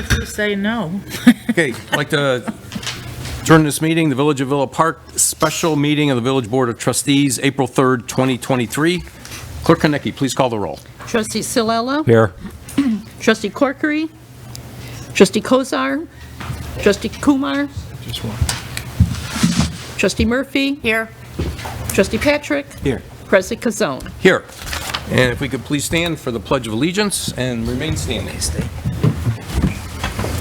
if you say no. Okay, I'd like to turn this meeting, the Village of Villa Park special meeting of the Village Board of Trustees, April 3rd, 2023. Clerk Konecki, please call the roll. Trustee Silella? Here. Trustee Corkery? Trustee Kozar? Trustee Kumar? Just one. Trustee Murphy? Here. Trustee Patrick? Here. President Kazone? Here. And if we could please stand for the Pledge of Allegiance and remain standing.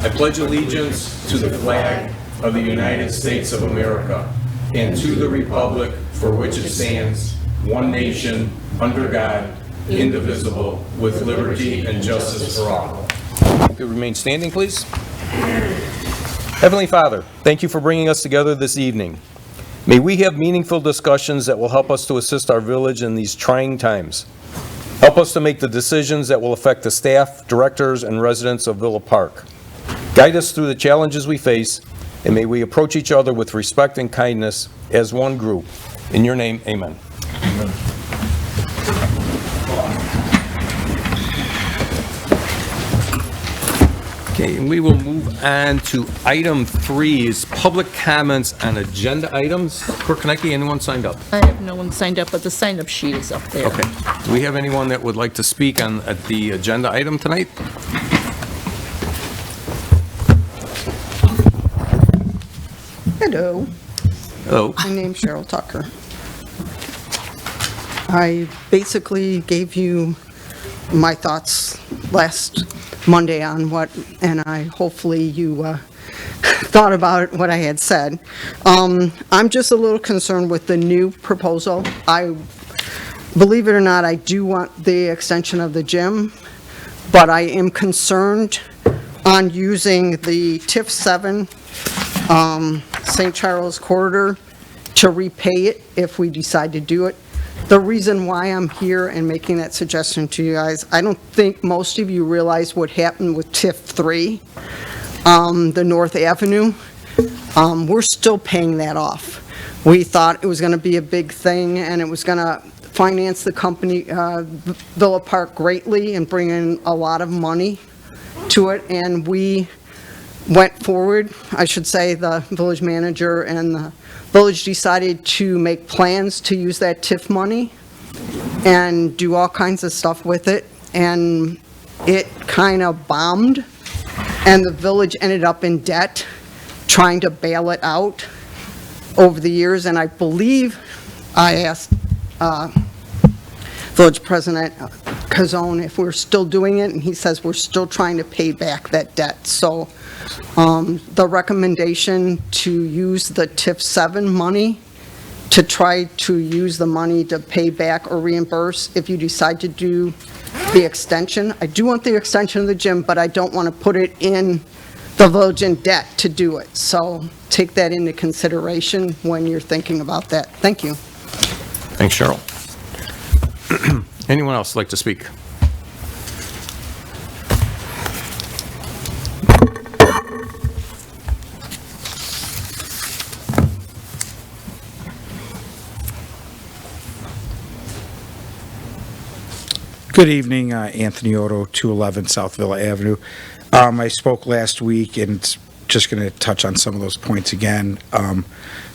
I pledge allegiance to the flag of the United States of America and to the republic for which it stands, one nation, under God, indivisible, with liberty and justice for all. Could remain standing, please. Heavenly Father, thank you for bringing us together this evening. May we have meaningful discussions that will help us to assist our village in these trying times. Help us to make the decisions that will affect the staff, directors, and residents of Villa Park. Guide us through the challenges we face, and may we approach each other with respect and kindness as one group. In your name, amen. Okay, and we will move on to item 3 is public comments on agenda items. Clerk Konecki, anyone signed up? I have no one signed up, but the sign-up sheet is up there. Okay. Do we have anyone that would like to speak on the agenda item tonight? Hello, Hello. my name's Cheryl Tucker. I basically gave you my thoughts last Monday on what, and hopefully you thought about what I had said. I'm just a little concerned with the new proposal. Believe it or not, I do want the extension of the gym, but I am concerned on using the TIF 7 St. Charles corridor to repay it if we decide to do it. The reason why I'm here and making that suggestion to you guys, I don't think most of you realize what happened with TIF 3, the North Avenue. We're still paying that off. We thought it was going to be a big thing and it was going to finance the company, Villa Park, greatly and bring in a lot of money to it, and we went forward. I should say the village manager and the village decided to make plans to use that TIF money and do all kinds of stuff with it, and it kind of bombed, and the village ended up in debt trying to bail it out over the years. And I believe I asked Village President Kazone if we're still doing it, and he says we're still trying to pay back that debt. So the recommendation to use the TIF 7 money to try to use the money to pay back or reimburse if you decide to do the extension. I do want the extension of the gym, but I don't want to put it in the village in debt to do it. So take that into consideration when you're thinking about that. Thank you. Thanks, Cheryl. Anyone else like to speak? Good evening, Anthony Otto, 211 South Villa Avenue. I spoke last week and just going to touch on some of those points again.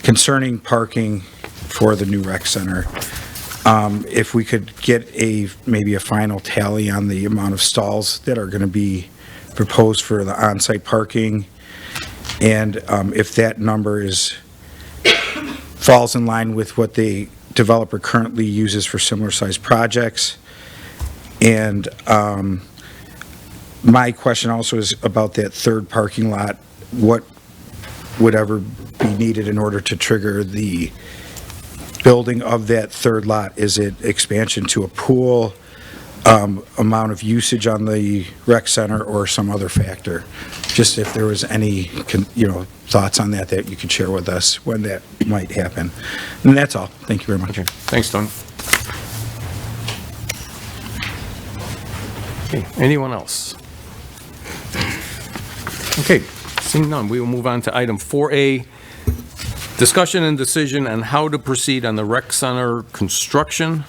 Concerning parking for the new rec center, if we could get maybe a final tally on the amount of stalls that are going to be proposed for the on-site parking, and if that number falls in line with what the developer currently uses for similar sized projects. And my question also is about that third parking lot. What would ever be needed in order to trigger the building of that third lot? Is it expansion to a pool, amount of usage on the rec center, or some other factor? Just if there was any, thoughts on that you could share with us when that might happen. And that's all. Thank you very much. Okay. Thanks, Don. Okay, anyone else? Okay, seeing none, we will move on to item 4A, discussion and decision on how to proceed on the rec center construction.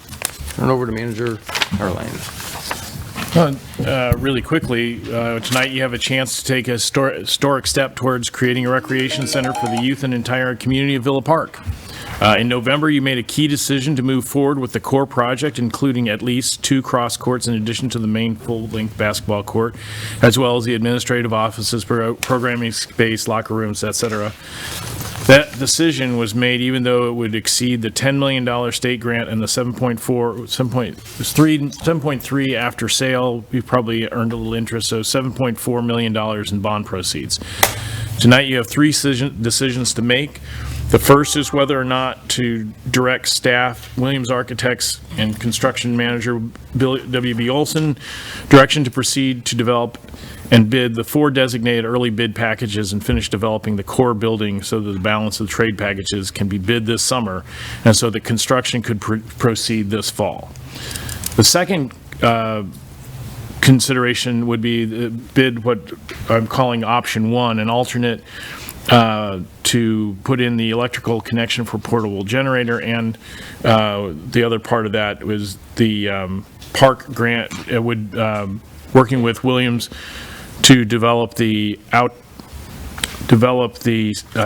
Turn over to Manager Caroline. Really quickly, tonight you have a chance to take a historic step towards creating a recreation center for the youth and entire community of Villa Park. In November, you made a key decision to move forward with the core project, including at least 2 cross courts in addition to the main full-length basketball court, as well as the administrative offices, programming space, locker rooms, etc. That decision was made even though it would exceed the $10 million state grant and the 7.3 after sale. We've probably earned a little interest, so $7.4 million in bond proceeds. Tonight, you have 3 decisions to make. The first is whether or not to direct staff, Williams Architects and construction manager W.B. Olson, direction to proceed to develop and bid the 4 designated early bid packages and finish developing the core building so that the balance of the trade packages can be bid this summer, and so the construction could proceed this fall. The second consideration would be the bid, what I'm calling option 1, an alternate to put in the electrical connection for portable generator, and the other part of that was the park grant. It would working with Williams to develop the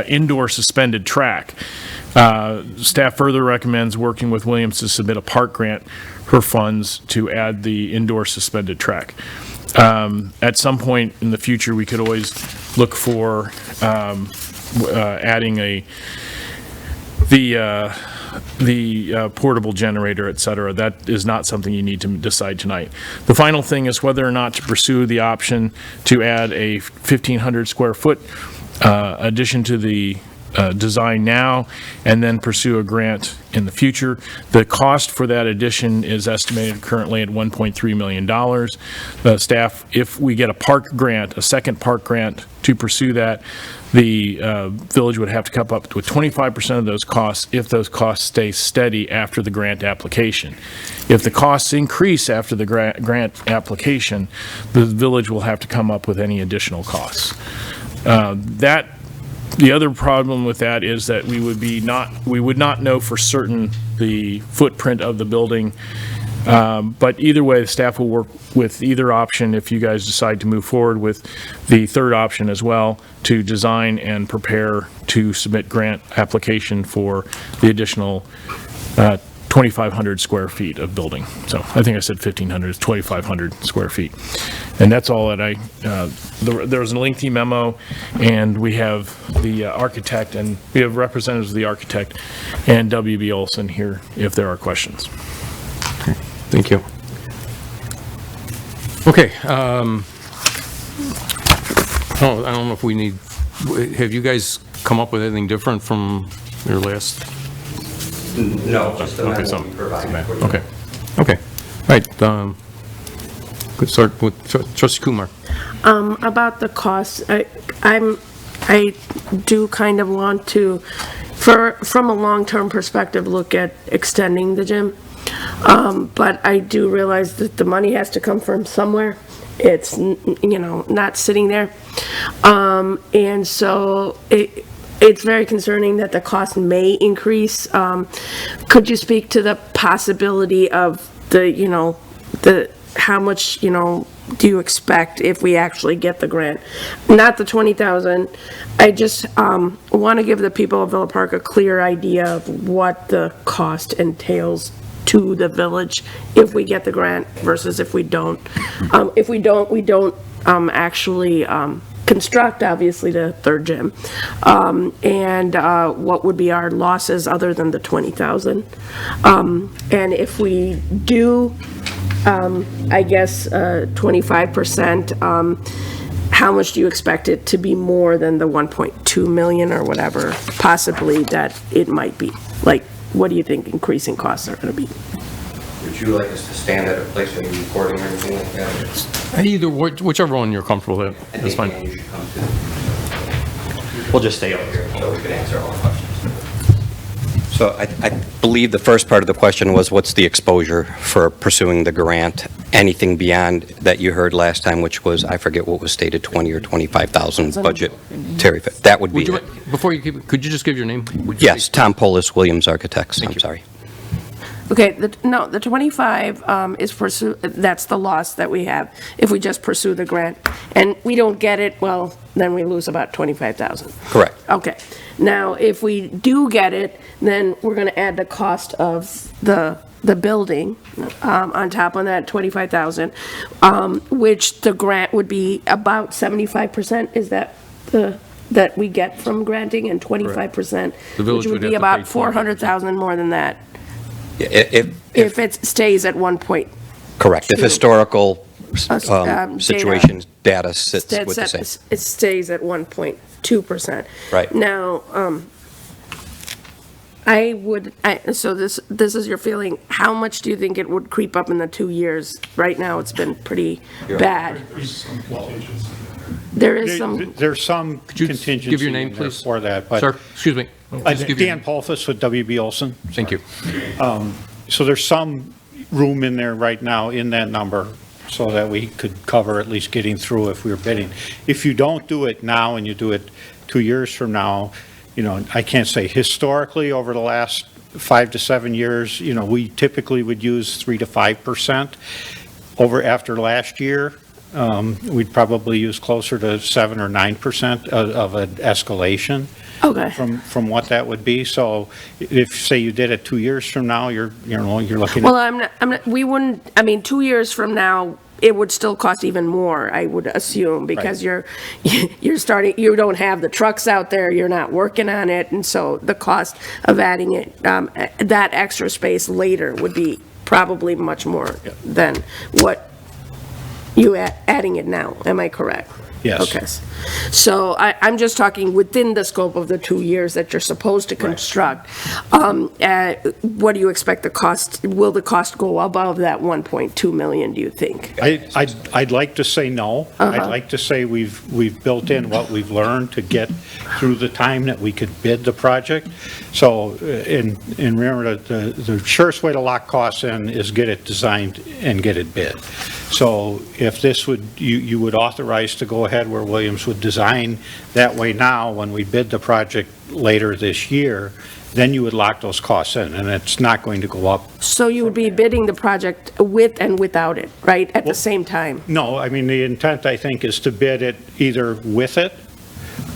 indoor suspended track. Staff further recommends working with Williams to submit a park grant for funds to add the indoor suspended track. At some point in the future, we could always look for adding the portable generator, et cetera. That is not something you need to decide tonight. The final thing is whether or not to pursue the option to add a 1,500 square foot addition to the design now, and then pursue a grant in the future. The cost for that addition is estimated currently at $1.3 million. The staff, if we get a park grant, a second park grant to pursue that, the village would have to come up with 25% of those costs if those costs stay steady after the grant application. If the costs increase after the grant application, the village will have to come up with any additional costs. The other problem with that is that we would not know for certain the footprint of the building. But either way, the staff will work with either option if you guys decide to move forward with the third option as well, to design and prepare to submit grant application for the additional 2,500 square feet of building. So I think I said 1,500, it's 2,500 square feet. And that's all that there was a lengthy memo, and we have the architect, and we have representatives of the architect and W.B. Olson here if there are questions. Thank you. Okay. I don't know if we need, have you guys come up with anything different from your last? No, just the Okay, memo we provided. for you. Okay. Okay. All right. Good start with Trustee Kumar. About the cost, I do kind of want to, from a long-term perspective, look at extending the gym. But I do realize that the money has to come from somewhere. It's, not sitting there. And so it's very concerning that the cost may increase. Could you speak to the possibility of how much, do you expect if we actually get the grant? Not the 20,000. I just want to give the people of Villa Park a clear idea of what the cost entails to the village if we get the grant versus if we don't. If we don't actually construct, obviously, the third gym. And what would be our losses other than the 20,000? And if we do, I guess, 25%, how much do you expect it to be more than the 1.2 million or whatever, possibly, that it might be? Like, what do you think increasing costs are going to be? Would you like us to stand at a place where you're recording or anything like that? Either, whichever one you're comfortable with. I That's think, fine. Dan, you should come too. We'll just stay over here so we can answer all the questions. So I believe the first part of the question was, what's the exposure for pursuing the grant? Anything beyond that you heard last time, which was, I forget what was stated, 20 or 25,000 budget. Terry, that would be it. Before you keep, could you just give your name? Yes, Tom Polis, Williams Architects, I'm sorry. Okay, the 25 is that's the loss that we have if we just pursue the grant. And we don't get it, well, then we lose about 25,000. Correct. Okay. Now, if we do get it, then we're going to add the cost of the building on top of that 25,000, which the grant would be about 75%. Is that that we get from granting, and 25%, The village which would would be have to about pay 400,000 more than that, If, if it stays at 1 point. correct, if Two. historical Data. situations, data sits It with the same. it stays at 1.2%. Right. Now, so this is your feeling, how much do you think it would creep up in the 2 years? Right now, it's been pretty bad. There is some, There's some you contingency give your name, in there please? for that, but. Sir, excuse me. Just give your Dan name. Polfus with WB Olson. Thank you. So there's some room in there right now in that number so that we could cover at least getting through if we were bidding. If you don't do it now and you do it 2 years from now, you know, I can't say historically over the last 5 to 7 years, you know, we typically would use 3 to 5%. After last year, we'd probably use closer to 7 or 9% of an escalation. okay. From what that would be. So if, say, you did it 2 years from now, you're looking Well, at, I'm not, we wouldn't, I mean, 2 years from now, it would still cost even more, I would assume, because you're starting, you don't have the trucks out there, you're not working on it, and so the cost of adding it, that extra space later would be probably much more than what you adding it now. Am I correct? Yes. Okay. So I'm just talking within the scope of the 2 years that you're supposed to construct. What do you expect the cost, will the cost go above that 1.2 million, do you think? I'd like to say no. I'd like to say we've built in what we've learned to get through the time that we could bid the project. So, and remember that the surest way to lock costs in is get it designed and get it bid. So if this would, you would authorize to go ahead where Williams would design that way now, when we bid the project later this year, then you would lock those costs in, and it's not going to go up. So you would be bidding the project with and without it, right, at the same time? No, I mean, the intent, I think, is to bid it either with it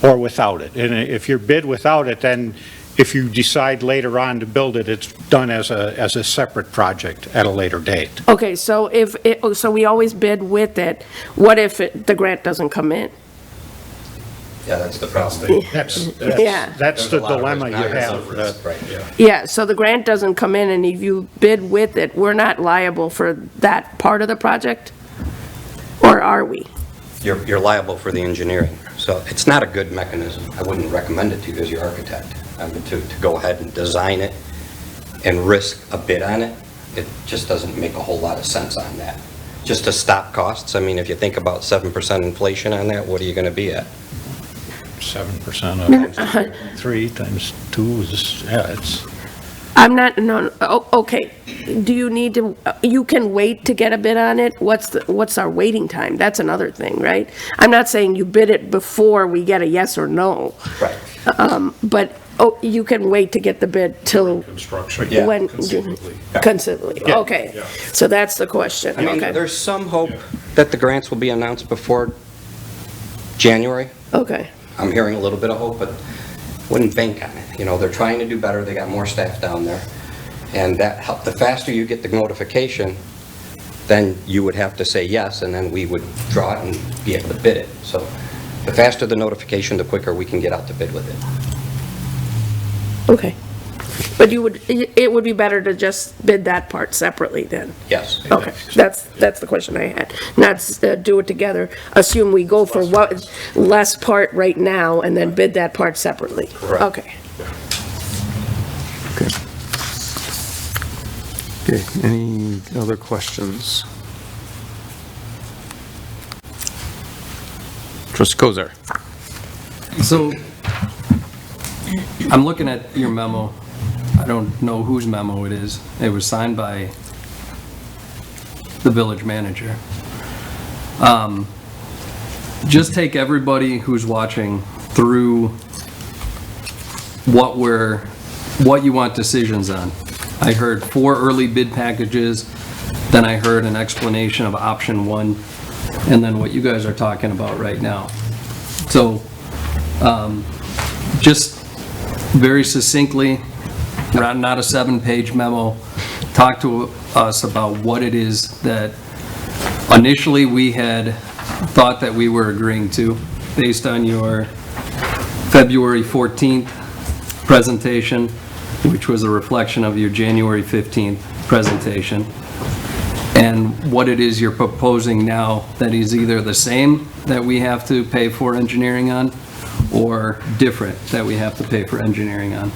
or without it. And if you're bid without it, then if you decide later on to build it, it's done as a separate project at a later date. Okay, so so we always bid with it, what if the grant doesn't come in? Yeah, that's the problem. Yeah. That's the dilemma you have. Right, yeah. Yeah, so the grant doesn't come in, and if you bid with it, we're not liable for that part of the project? Or are we? You're liable for the engineering. So it's not a good mechanism. I wouldn't recommend it to you as your architect. I mean, to go ahead and design it and risk a bid on it, it just doesn't make a whole lot of sense on that. Just to stop costs, I mean, if you think about 7% inflation on that, what are you going to be at? 7% of 3 times 2 is, yeah, it's, I'm not, no, okay. Do you need to, you can wait to get a bid on it? What's our waiting time? That's another thing, right? I'm not saying you bid it before we get a yes or no. Right. But, you can wait to get the bid till. construction. Yeah, When considerably, Yeah. okay. So that's the question, I mean, okay. there's some hope that the grants will be announced before January. Okay, I'm hearing a little bit of hope, but wouldn't bank on it. You know, they're trying to do better, they got more staff down there. And that help, the faster you get the notification, then you would have to say yes, and then we would draw it and be able to bid it. So the faster the notification, the quicker we can get out to bid with it. okay. But it would be better to just bid that part separately then? Yes. Okay, that's the question I had. Not do it together, assume we go for what, less part right now, and then bid that part separately? Correct. Okay. Okay, any other questions? Trustee Kozar. So, I'm looking at your memo. I don't know whose memo it is. It was signed by the village manager. Just take everybody who's watching through what you want decisions on. I heard 4 early bid packages, then I heard an explanation of option 1, and then what you guys are talking about right now. So, just very succinctly, not a 7-page memo, talk to us about what it is that initially we had thought that we were agreeing to, based on your February 14th presentation, which was a reflection of your January 15th presentation, and what it is you're proposing now that is either the same that we have to pay for engineering on, or different that we have to pay for engineering on.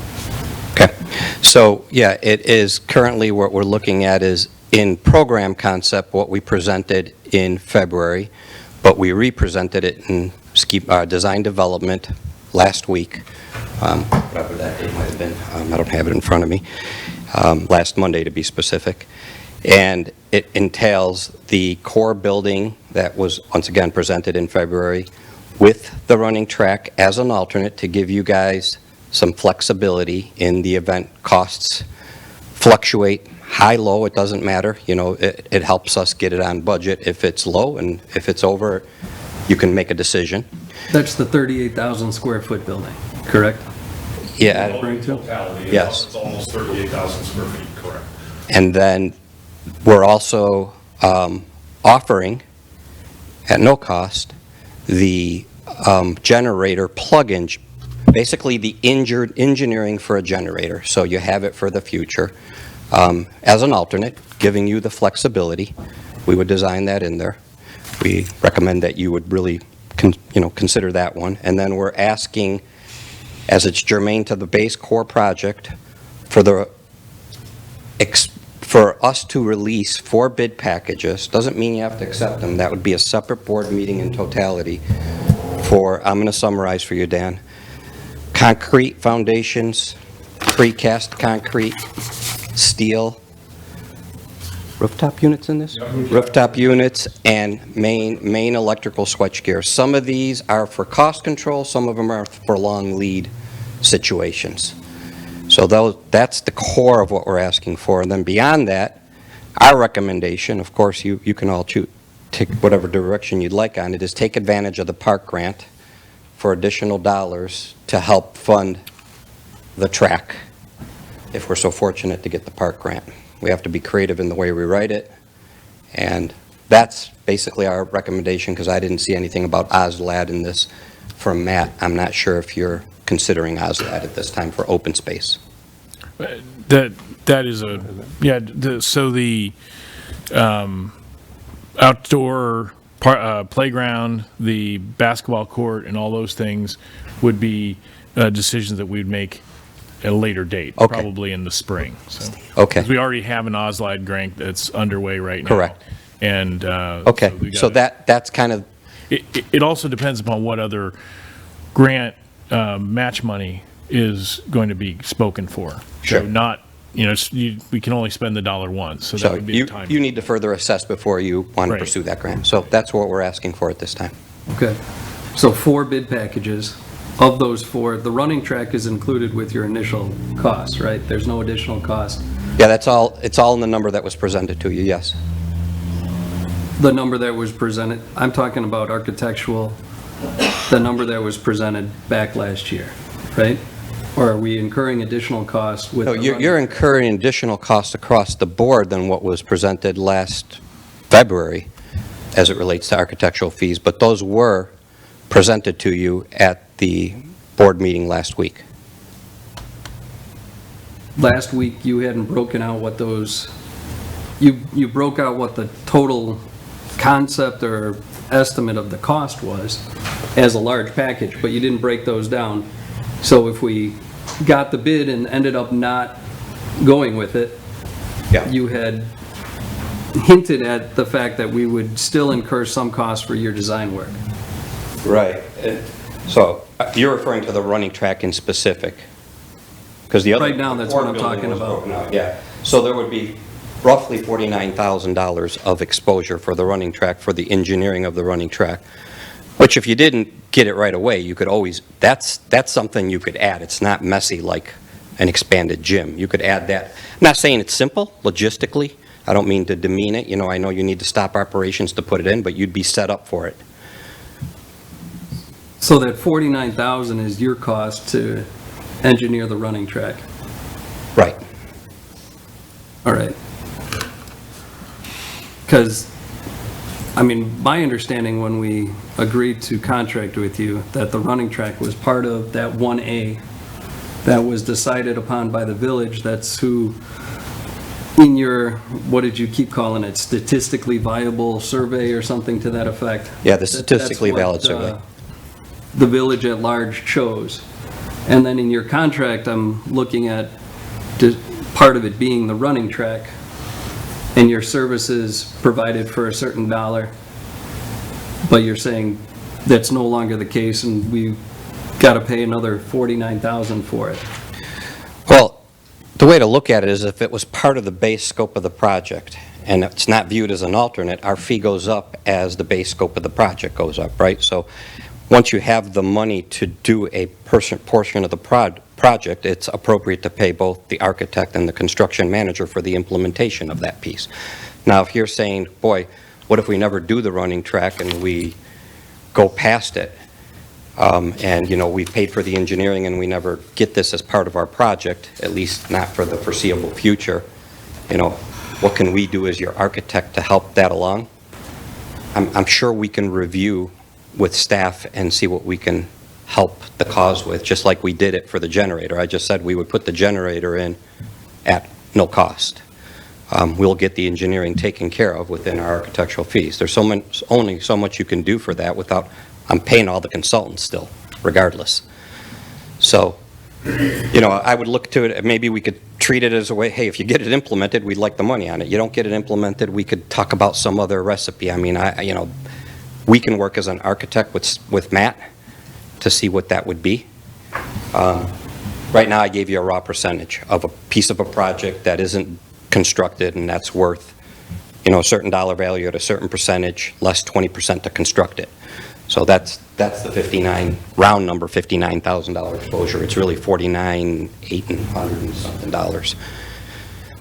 Okay. So, yeah, it is currently what we're looking at is in program concept, what we presented in February, but we re-presented it in design development last week, whatever that date might have been. I don't have it in front of me. Last Monday, to be specific. And it entails the core building that was, once again, presented in February with the running track as an alternate to give you guys some flexibility in the event costs fluctuate high, low, it doesn't matter. You know, it helps us get it on budget if it's low, and if it's over, you can make a decision. That's the 38,000 square foot building, correct? Yeah. Referring to? Yes. It's almost 38,000 square feet, correct. And then we're also offering, at no cost, the generator plug-in, basically the engineering for a generator. So you have it for the future as an alternate, giving you the flexibility. We would design that in there. We recommend that you would really consider that one. And then we're asking, as it's germane to the base core project, for us to release 4 bid packages. Doesn't mean you have to accept them. That would be a separate board meeting in totality for, I'm going to summarize for you, Dan. Concrete foundations, precast concrete, steel, rooftop units in this? Rooftop units and main electrical switchgear. Some of these are for cost control, some of them are for long lead situations. So that's the core of what we're asking for. And then beyond that, our recommendation, of course, you can all take whatever direction you'd like on it, is take advantage of the park grant for additional dollars to help fund the track, if we're so fortunate to get the park grant. We have to be creative in the way we write it, and that's basically our recommendation, because I didn't see anything about OSLAD in this from Matt. I'm not sure if you're considering OSLAD at this time for open space. That is so the outdoor playground, the basketball court, and all those things would be decisions that we'd make at a later date, Okay. probably in the spring. So, Okay. 'cause we already have an OSLAD grant that's underway right now. Correct. And Okay, so that's kind of, it also depends upon what other grant match money is going to be spoken for. Sure. So not, we can only spend the dollar once, so that so would be you the time. you need to further assess before you want to Right. pursue that grant. So that's what we're asking for at this time. Okay. So 4 bid packages. Of those 4, the running track is included with your initial cost, right? There's no additional cost. Yeah, it's all in the number that was presented to you, yes. The number that was presented, I'm talking about architectural, the number that was presented back last year, right? Or are we incurring additional costs with? No, the you're running- incurring additional costs across the board than what was presented last February as it relates to architectural fees, but those were presented to you at the board meeting last week. Last week, you hadn't broken out what those, you broke out what the total concept or estimate of the cost was as a large package, but you didn't break those down. So if we got the bid and ended up not going with it, Yeah. you had hinted at the fact that we would still incur some costs for your design work. Right. So you're referring to the running track in specific? Because the other. Right now, that's what I'm core building talking was about. broken out, yeah. So there would be roughly $49,000 of exposure for the running track, for the engineering of the running track, which if you didn't get it right away, you could always, that's something you could add. It's not messy like an expanded gym. You could add that. I'm not saying it's simple logistically. I don't mean to demean it. I know you need to stop operations to put it in, but you'd be set up for it. So that 49,000 is your cost to engineer the running track? Right. All right. Because, I mean, my understanding when we agreed to contract with you, that the running track was part of that 1A that was decided upon by the village. That's who, in your, what did you keep calling it, statistically viable survey or something to that effect? Yeah, the statistically That's what, valid survey. The village at large chose. And then in your contract, I'm looking at part of it being the running track, and your services provided for a certain dollar, but you're saying that's no longer the case, and we got to pay another 49,000 for it. Well, the way to look at it is if it was part of the base scope of the project, and it's not viewed as an alternate, our fee goes up as the base scope of the project goes up, right? So once you have the money to do a portion of the project, it's appropriate to pay both the architect and the construction manager for the implementation of that piece. Now, if you're saying, boy, what if we never do the running track and we go past it, and, we paid for the engineering and we never get this as part of our project, at least not for the foreseeable future, what can we do as your architect to help that along? I'm sure we can review with staff and see what we can help the cause with, just like we did it for the generator. I just said we would put the generator in at no cost. We'll get the engineering taken care of within our architectural fees. There's only so much you can do for that without, I'm paying all the consultants still, regardless. So, I would look to it, maybe we could treat it as a way, hey, if you get it implemented, we'd like the money on it. You don't get it implemented, we could talk about some other recipe. I mean, we can work as an architect with Matt to see what that would be. Right now, I gave you a raw percentage of a piece of a project that isn't constructed, and that's worth, a certain dollar value at a certain percentage, less 20% to construct it. So that's the 59, round number, $59,000 exposure. It's really $49,800 and something dollars.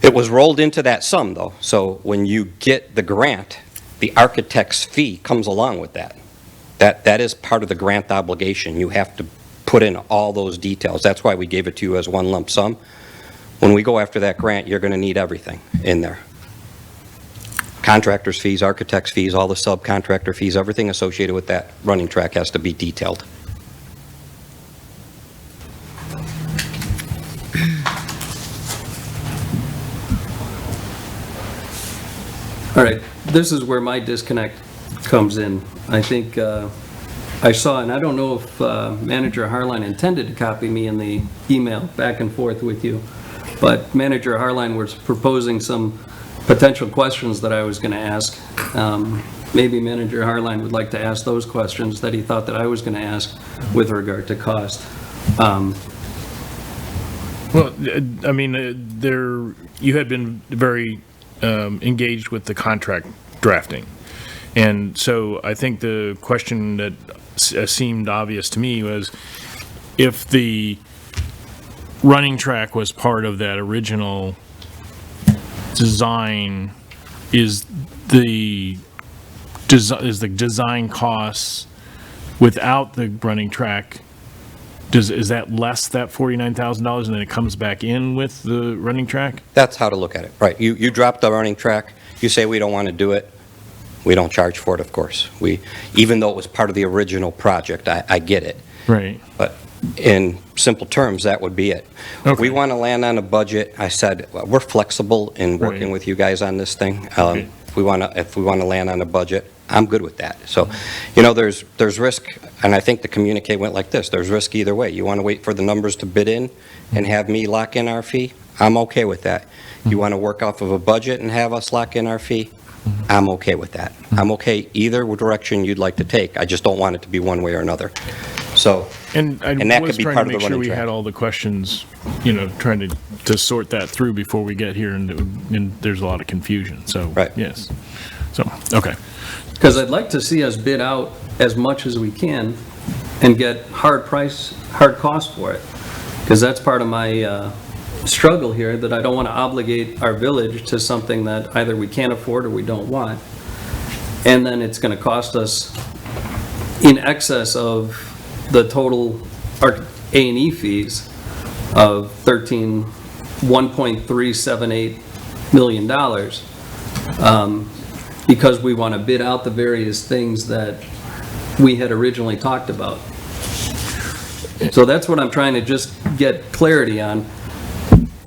It was rolled into that sum, though. So when you get the grant, the architect's fee comes along with that. That is part of the grant obligation. You have to put in all those details. That's why we gave it to you as one lump sum. When we go after that grant, you're going to need everything in there. Contractor's fees, architect's fees, all the subcontractor fees, everything associated with that running track has to be detailed. All right, this is where my disconnect comes in. I think I saw, and I don't know if Manager Harline intended to copy me in the email back and forth with you, but Manager Harline was proposing some potential questions that I was going to ask. Maybe Manager Harline would like to ask those questions that he thought that I was going to ask with regard to cost. Well, I mean, you had been very engaged with the contract drafting. And so I think the question that seemed obvious to me was if the running track was part of that original design, is the design costs without the running track, is that less, that $49,000, and then it comes back in with the running track? That's how to look at it. Right. You drop the running track. You say we don't want to do it. We don't charge for it, of course. Even though it was part of the original project, I get it. Right. But in simple terms, that would be it. Okay. We want to land on a budget. I said, we're flexible in working Right. with you guys on this thing. Okay. If we want to land on a budget, I'm good with that. So, there's risk, and I think the communique went like this. There's risk either way. You want to wait for the numbers to bid in and have me lock in our fee? I'm okay with that. You want to work off of a budget and have us lock in our fee? I'm okay with that. I'm okay either direction you'd like to take. I just don't want it to be one way or another. So, And I And that was could be trying part to of the make sure running we track. had all the questions, trying to sort that through before we get here, and there's a lot of confusion, so. Right. Yes. So, okay. Because I'd like to see us bid out as much as we can and get hard cost for it. Because that's part of my struggle here that I don't want to obligate our village to something that either we can't afford or we don't want. And then it's going to cost us in excess of the total A&E fees of $1.378 million, because we want to bid out the various things that we had originally talked about. So that's what I'm trying to just get clarity on.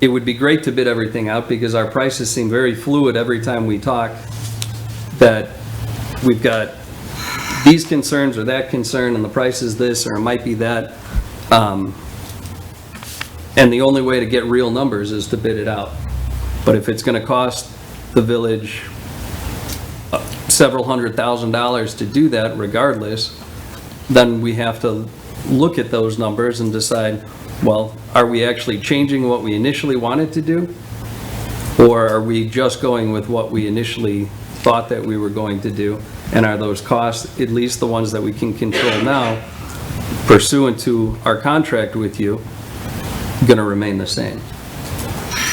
It would be great to bid everything out because our prices seem very fluid every time we talk, that we've got these concerns or that concern and the price is this or it might be that. And the only way to get real numbers is to bid it out. But if it's going to cost the village several $100,000s to do that regardless, then we have to look at those numbers and decide, well, are we actually changing what we initially wanted to do? Or are we just going with what we initially thought that we were going to do? And are those costs, at least the ones that we can control now, pursuant to our contract with you, going to remain the same?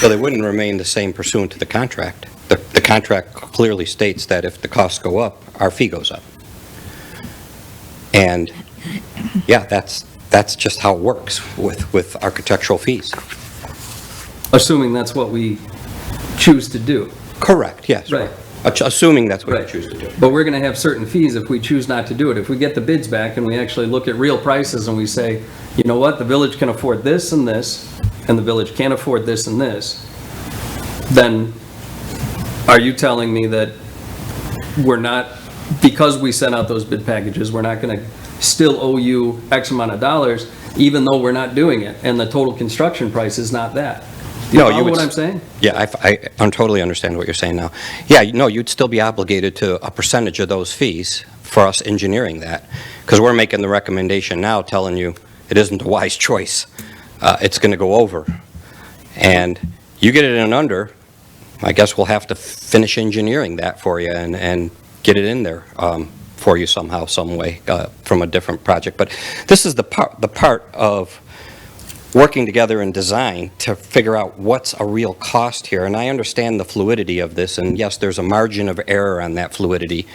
Well, they wouldn't remain the same pursuant to the contract. The contract clearly states that if the costs go up, our fee goes up. And, yeah, that's just how it works with architectural fees. Assuming that's what we choose to do. Correct, yes. Right. Assuming that's what Right. you choose to do. But we're going to have certain fees if we choose not to do it. If we get the bids back and we actually look at real prices and we say, you know what, the village can afford this and this, and the village can't afford this and this, then are you telling me that we're not, because we sent out those bid packages, we're not going to still owe you X amount of dollars, even though we're not doing it, and the total construction price is not that? Do you follow what I'm saying? Yeah, I totally understand what you're saying now. Yeah, no, you'd still be obligated to a percentage of those fees for us engineering that, because we're making the recommendation now telling you it isn't a wise choice. It's going to go over. And you get it in under, I guess we'll have to finish engineering that for you and get it in there for you somehow, some way, from a different project. But this is the part of working together in design to figure out what's a real cost here. And I understand the fluidity of this, and yes, there's a margin of error on that fluidity,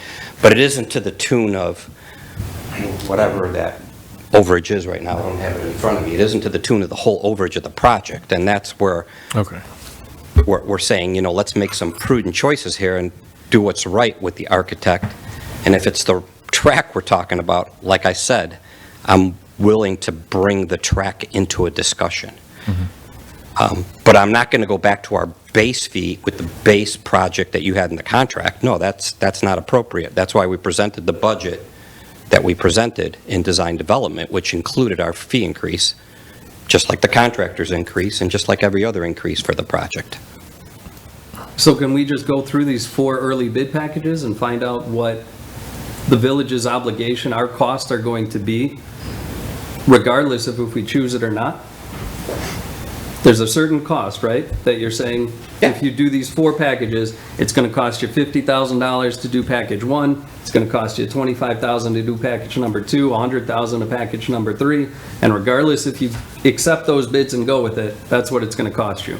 but it isn't to the tune of whatever that overage is right now. I don't have it in front of me. It isn't to the tune of the whole overage of the project, and that's where Okay. we're saying, you know, let's make some prudent choices here and do what's right with the architect. And if it's the track we're talking about, like I said, I'm willing to bring the track into a discussion. But I'm not going to go back to our base fee with the base project that you had in the contract. No, that's not appropriate. That's why we presented the budget that we presented in design development, which included our fee increase, just like the contractor's increase and just like every other increase for the project. So can we just go through these 4 early bid packages and find out what the village's obligation, our costs are going to be, regardless of if we choose it or not? There's a certain cost, right, that you're saying, if you do these 4 packages, it's going to cost you $50,000 to do package 1, it's going to cost you $25,000 to do package number 2, $100,000 to package number 3, and regardless if you accept those bids and go with it, that's what it's going to cost you.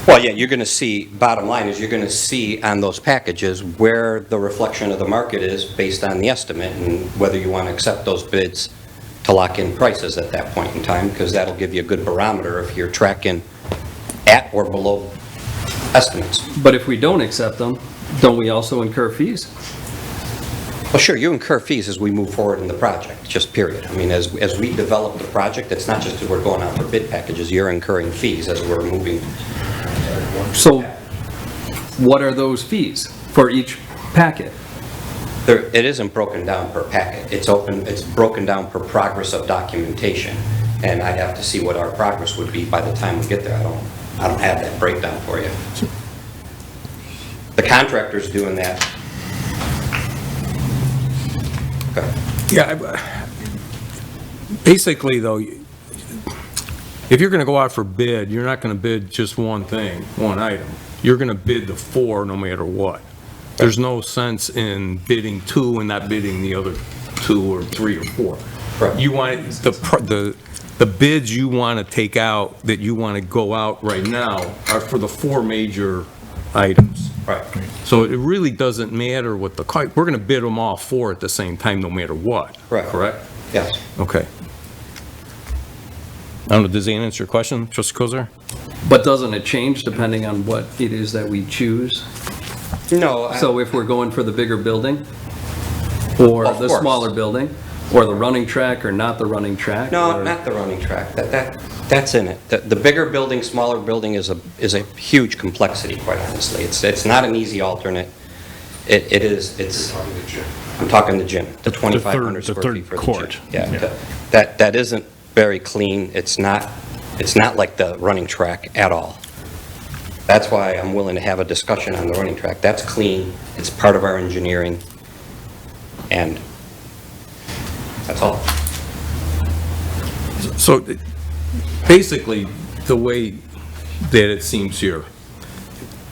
Well, yeah, you're going to see, bottom line is you're going to see on those packages where the reflection of the market is based on the estimate and whether you want to accept those bids to lock in prices at that point in time, because that'll give you a good barometer if you're tracking at or below estimates. But if we don't accept them, don't we also incur fees? Well, sure, you incur fees as we move forward in the project, just period. I mean, as we develop the project, it's not just as we're going out for bid packages, you're incurring fees as we're moving. So what are those fees for each packet? It isn't broken down per packet. It's broken down per progress of documentation. And I'd have to see what our progress would be by the time we get there. I don't have that breakdown for you. The contractor's doing that. Okay. Yeah, basically, though, if you're going to go out for bid, you're not going to bid just one thing, one item. You're going to bid the 4 no matter what. There's no sense in bidding 2 and not bidding the other 2 or 3 or 4. Right. You want the the bids you want to take out, that you want to go out right now, are for the 4 major items. Right. So it really doesn't matter what we're going to bid them all 4 at the same time, no matter what. Right. Correct? Yes. Okay. I don't know, does that answer your question, Trustee Kozar? But doesn't it change depending on what it is that we choose? No. So if we're going for the bigger building, or Of the course. smaller building, or the running track, or not the running track? No, or- not the running track. That's in it. The bigger building, smaller building is a huge complexity, quite honestly. It's not an easy alternate. It's, I'm talking the gym, the 2,500 the square third feet for the court. gym. Yeah, that isn't very clean. It's not like the running track at all. That's why I'm willing to have a discussion on the running track. That's clean. It's part of our engineering. And that's all. So basically, the way that it seems here,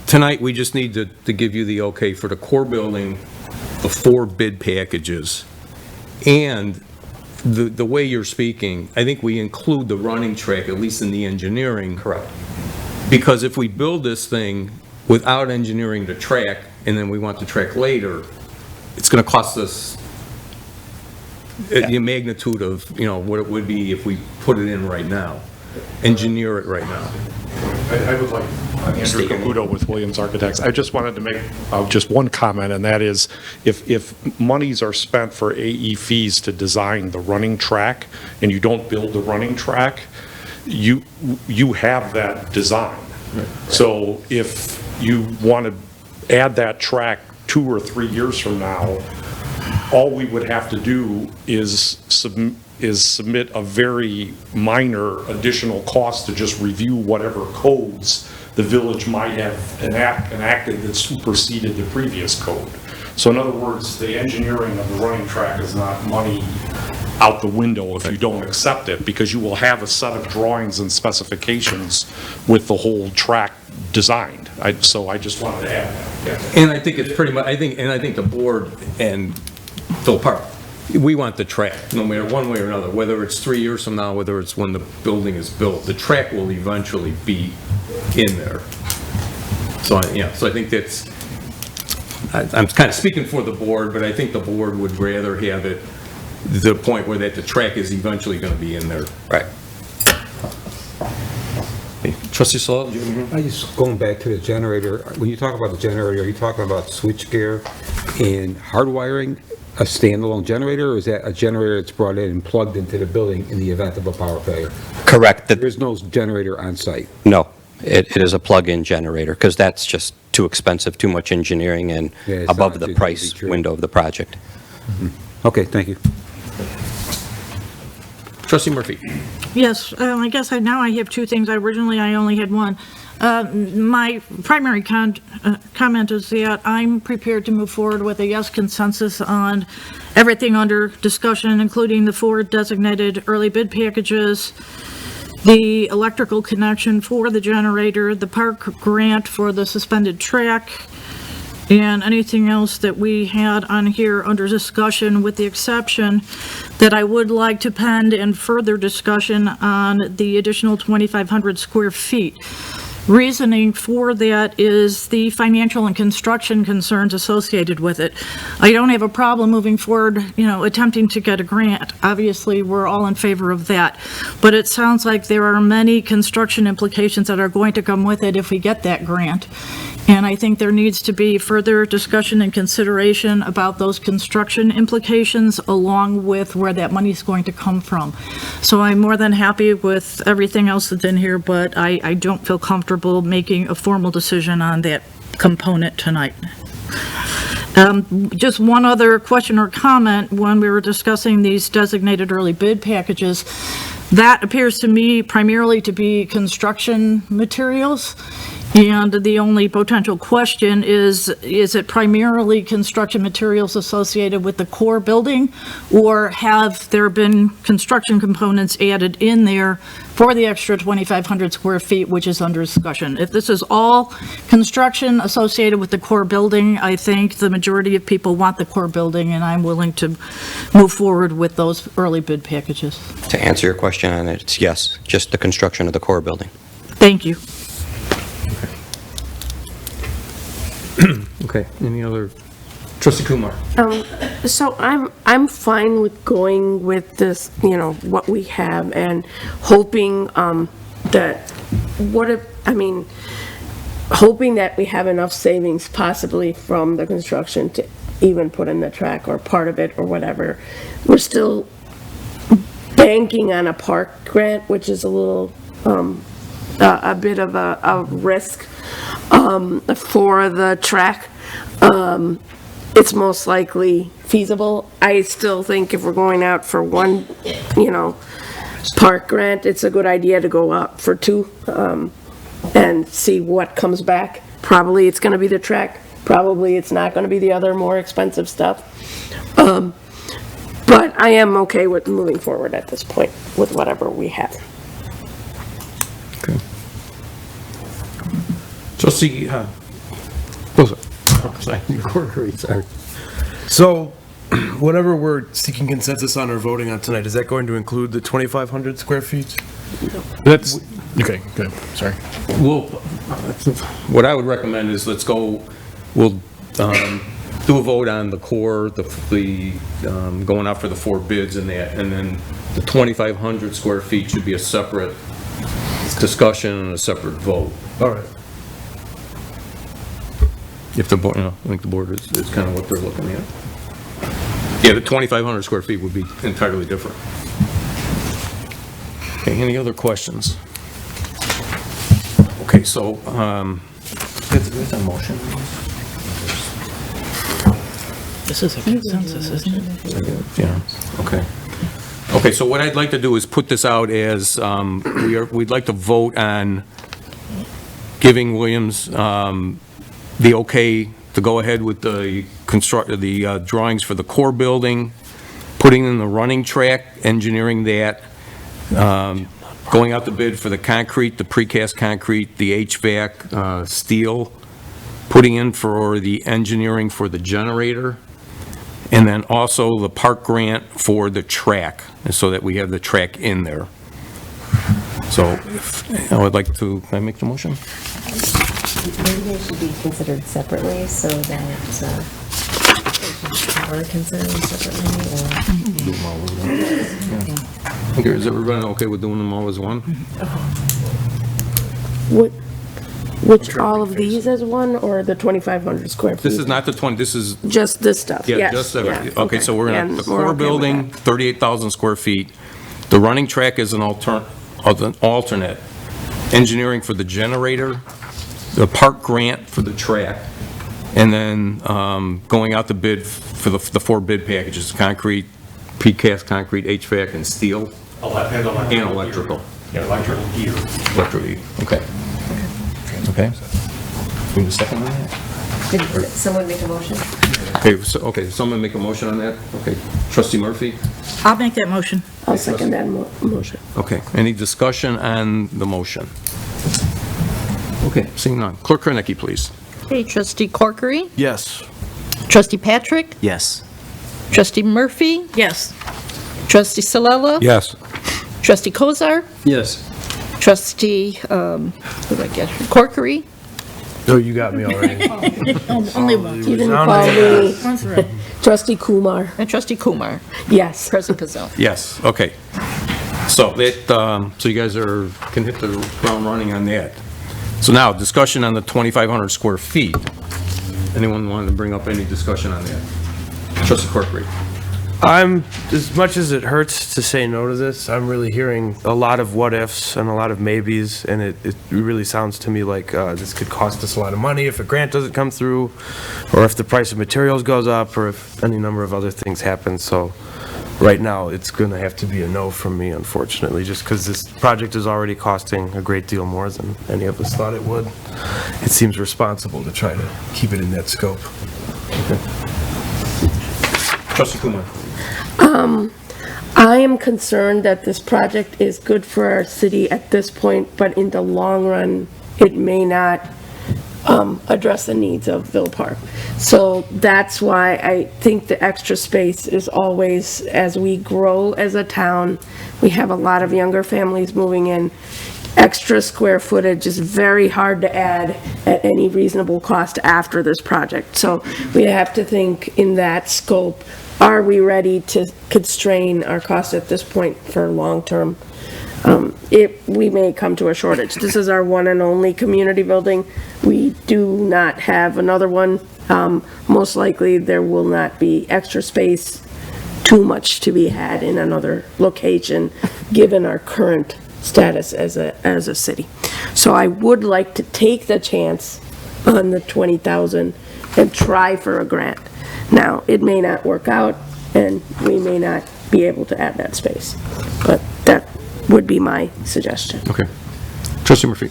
tonight, we just need to give you the okay for the core building, the 4 bid packages, and the way you're speaking, I think we include the running track, at least in the engineering. Correct. Because if we build this thing without engineering the track, and then we want the track later, it's going to cost us the magnitude of, what it would be if we put it in right now, engineer it right now. I would like, Andrew Caputo with Williams Architects. I just wanted to make just one comment, and that is, if monies are spent for AE fees to design the running track, and you don't build the running track, you have that design. So if you want to add that track 2 or 3 years from now, all we would have to do is submit a very minor additional cost to just review whatever codes the village might have enacted that superseded the previous code. So in other words, the engineering of the running track is not money out the window if you don't accept it, because you will have a set of drawings and specifications with the whole track designed. So I just wanted to add that. And I think it's pretty much, I think the board and Phil Park, we want the track, no matter one way or another, whether it's 3 years from now, whether it's when the building is built, the track will eventually be in there. So, so I think that's, I'm kind of speaking for the board, but I think the board would rather have it the point where the track is eventually going to be in there. Right. Trustee Saul, do you have anything? I just going back to the generator, when you talk about the generator, are you talking about switchgear and hardwiring a standalone generator, or is that a generator that's brought in and plugged into the building in the event of a power failure? Correct. There is no generator on site. No, it is a plug-in generator, because that's just too expensive, too much engineering, and Yeah, it's above not the too price true. window of the project. Okay, thank you. Trustee Murphy. Yes, I guess now I have 2 things. Originally, I only had 1. My primary comment is that I'm prepared to move forward with a yes consensus on everything under discussion, including the 4 designated early bid packages, the electrical connection for the generator, the park grant for the suspended track, and anything else that we had on here under discussion, with the exception that I would like to pend and further discussion on the additional 2,500 square feet. Reasoning for that is the financial and construction concerns associated with it. I don't have a problem moving forward, attempting to get a grant. Obviously, we're all in favor of that. But it sounds like there are many construction implications that are going to come with it if we get that grant. And I think there needs to be further discussion and consideration about those construction implications, along with where that money is going to come from. So I'm more than happy with everything else that's in here, but I don't feel comfortable making a formal decision on that component tonight. Just one other question or comment. When we were discussing these designated early bid packages, that appears to me primarily to be construction materials. And the only potential question is it primarily construction materials associated with the core building? Or have there been construction components added in there for the extra 2,500 square feet, which is under discussion? If this is all construction associated with the core building, I think the majority of people want the core building, and I'm willing to move forward with those early bid packages. To answer your question on it, it's yes, just the construction of the core building. Thank you. Okay, any other, trustee Kumar? So I'm fine with going with this, what we have and hoping that, hoping that we have enough savings possibly from the construction to even put in the track or part of it or whatever. We're still banking on a park grant, which is a little, a bit of a risk for the track. It's most likely feasible. I still think if we're going out for one, park grant, it's a good idea to go up for two, and see what comes back. Probably it's gonna be the track, probably it's not gonna be the other more expensive stuff. But I am okay with moving forward at this point with whatever we have. Okay. Trustee, sorry. So, whatever we're seeking consensus on or voting on tonight, is that going to include the 2,500 square feet? That's, okay, good, sorry. Well, what I would recommend is we'll do a vote on the core, going out for the 4 bids and that, and then the 2,500 square feet should be a separate discussion and a separate vote. All right. If the board, I think the board is kind of what they're looking at. Yeah, the 2,500 square feet would be entirely different. Okay, any other questions? Okay, so, it's a motion. This is a consensus, isn't it? Yeah, okay. Okay, so what I'd like to do is put this out as, we'd like to vote on giving Williams the okay to go ahead with the drawings for the core building, putting in the running track, engineering that, going out to bid for the concrete, the precast concrete, the HVAC, steel, putting in for the engineering for the generator, and then also the park grant for the track, so that we have the track in there. So I would like to, can I make the motion? Maybe they should be considered separately so that are considered separately Okay, is everybody okay with doing them all as one? Which, all of these as one, or the 2,500 square feet? This is not the 20, this is, Just this stuff, yeah, yes. just, yeah, okay, so we're Yeah, gonna, the we're core okay with building, that. 38,000 square feet. The running track is an alternate. Engineering for the generator, the park grant for the track, and then going out to bid for the 4 bid packages: concrete, precast concrete, HVAC, and steel, and electrical. Yeah, electrical gear. Electrical, okay. Okay. Need a second on that? Did someone make a motion? Okay, someone make a motion on that? Okay, trustee Murphy? I'll make that motion. I'll second that motion. Okay, any discussion on the motion? Okay, seeing none. Clerk Kernicki, please. Okay, trustee Corkery, Yes. trustee Patrick, Yes. trustee Murphy, Yes. trustee Salella, Yes. trustee Kozar, Yes. trustee, who did I get? Corkery, Oh, you got me already. Only one. You didn't call me That's right. trustee Kumar. and trustee Kumar, Yes. President Pizzelle. Yes, okay. So that, so you guys can hit the ground running on that. So now, discussion on the 2,500 square feet. Anyone wanted to bring up any discussion on that? Trustee Corkery? As much as it hurts to say no to this, I'm really hearing a lot of what ifs and a lot of maybes, and it really sounds to me like this could cost us a lot of money if a grant doesn't come through, or if the price of materials goes up, or if any number of other things happen. So right now, it's going to have to be a no from me, unfortunately, just because this project is already costing a great deal more than any of us thought it would. It seems responsible to try to keep it in that scope. Trustee Kumar. I am concerned that this project is good for our city at this point, but in the long run, it may not address the needs of Villa Park. So that's why I think the extra space is always, as we grow as a town, we have a lot of younger families moving in, extra square footage is very hard to add at any reasonable cost after this project. So we have to think in that scope, are we ready to constrain our costs at this point for long-term? We may come to a shortage. This is our one and only community building. We do not have another one. Most likely, there will not be extra space, too much to be had in another location, given our current status as a city. So I would like to take the chance on the 20,000 and try for a grant. Now, it may not work out, and we may not be able to add that space, but that would be my suggestion. Okay. Trustee Murphy.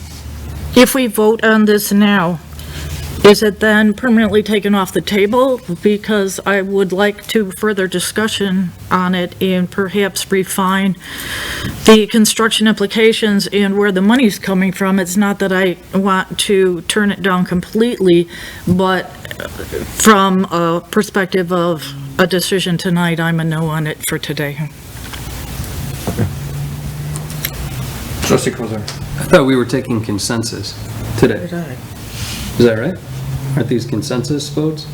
If we vote on this now, is it then permanently taken off the table? Because I would like to further discussion on it and perhaps refine the construction implications and where the money's coming from. It's not that I want to turn it down completely, but from a perspective of a decision tonight, I'm a no on it for today. Trustee Kozar. I thought we were taking consensus today. Is that right? Aren't these consensus votes?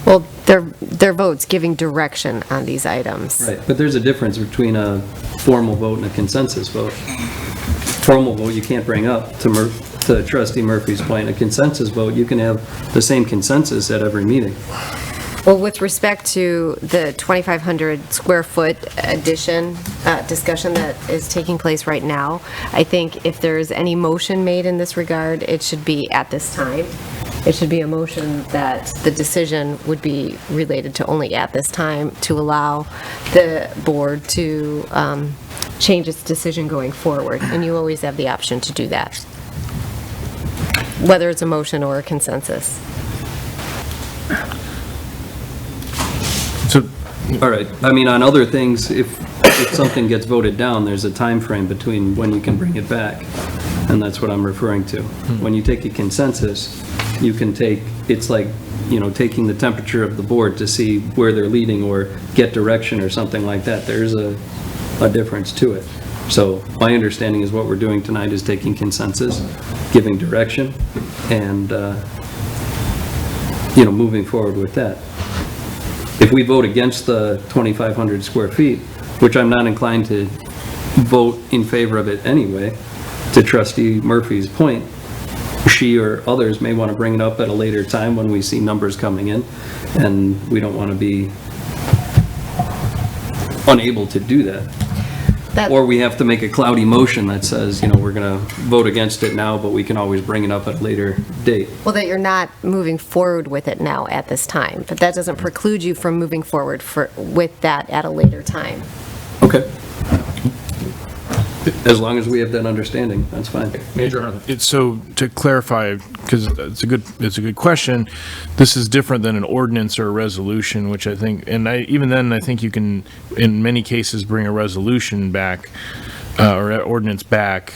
Well, they're votes giving direction on these items. Right, but there's a difference between a formal vote and a consensus vote. Formal vote you can't bring up, to Trustee Murphy's point. A consensus vote, you can have the same consensus at every meeting. Well, with respect to the 2,500 square foot addition discussion that is taking place right now, I think if there's any motion made in this regard, it should be at this time. It should be a motion that the decision would be related to only at this time to allow the board to change its decision going forward. And you always have the option to do that, whether it's a motion or a consensus. So, All right, I mean, on other things, if something gets voted down, there's a time frame between when you can bring it back, and that's what I'm referring to. When you take a consensus, you can take, it's like, taking the temperature of the board to see where they're leading or get direction or something like that. There's a difference to it. So my understanding is what we're doing tonight is taking consensus, giving direction, and, moving forward with that. If we vote against the 2,500 square feet, which I'm not inclined to vote in favor of it anyway, to Trustee Murphy's point, she or others may want to bring it up at a later time when we see numbers coming in, and we don't want to be unable to do that. Or we have to make a cloudy motion that says, we're going to vote against it now, but we can always bring it up at a later date. Well, that you're not moving forward with it now at this time, but that doesn't preclude you from moving forward with that at a later time. Okay. As long as we have that understanding, that's fine. Major Harlan. So to clarify, because it's a good question, this is different than an ordinance or a resolution, which I think, and even then, I think you can, in many cases, bring a resolution back, or an ordinance back.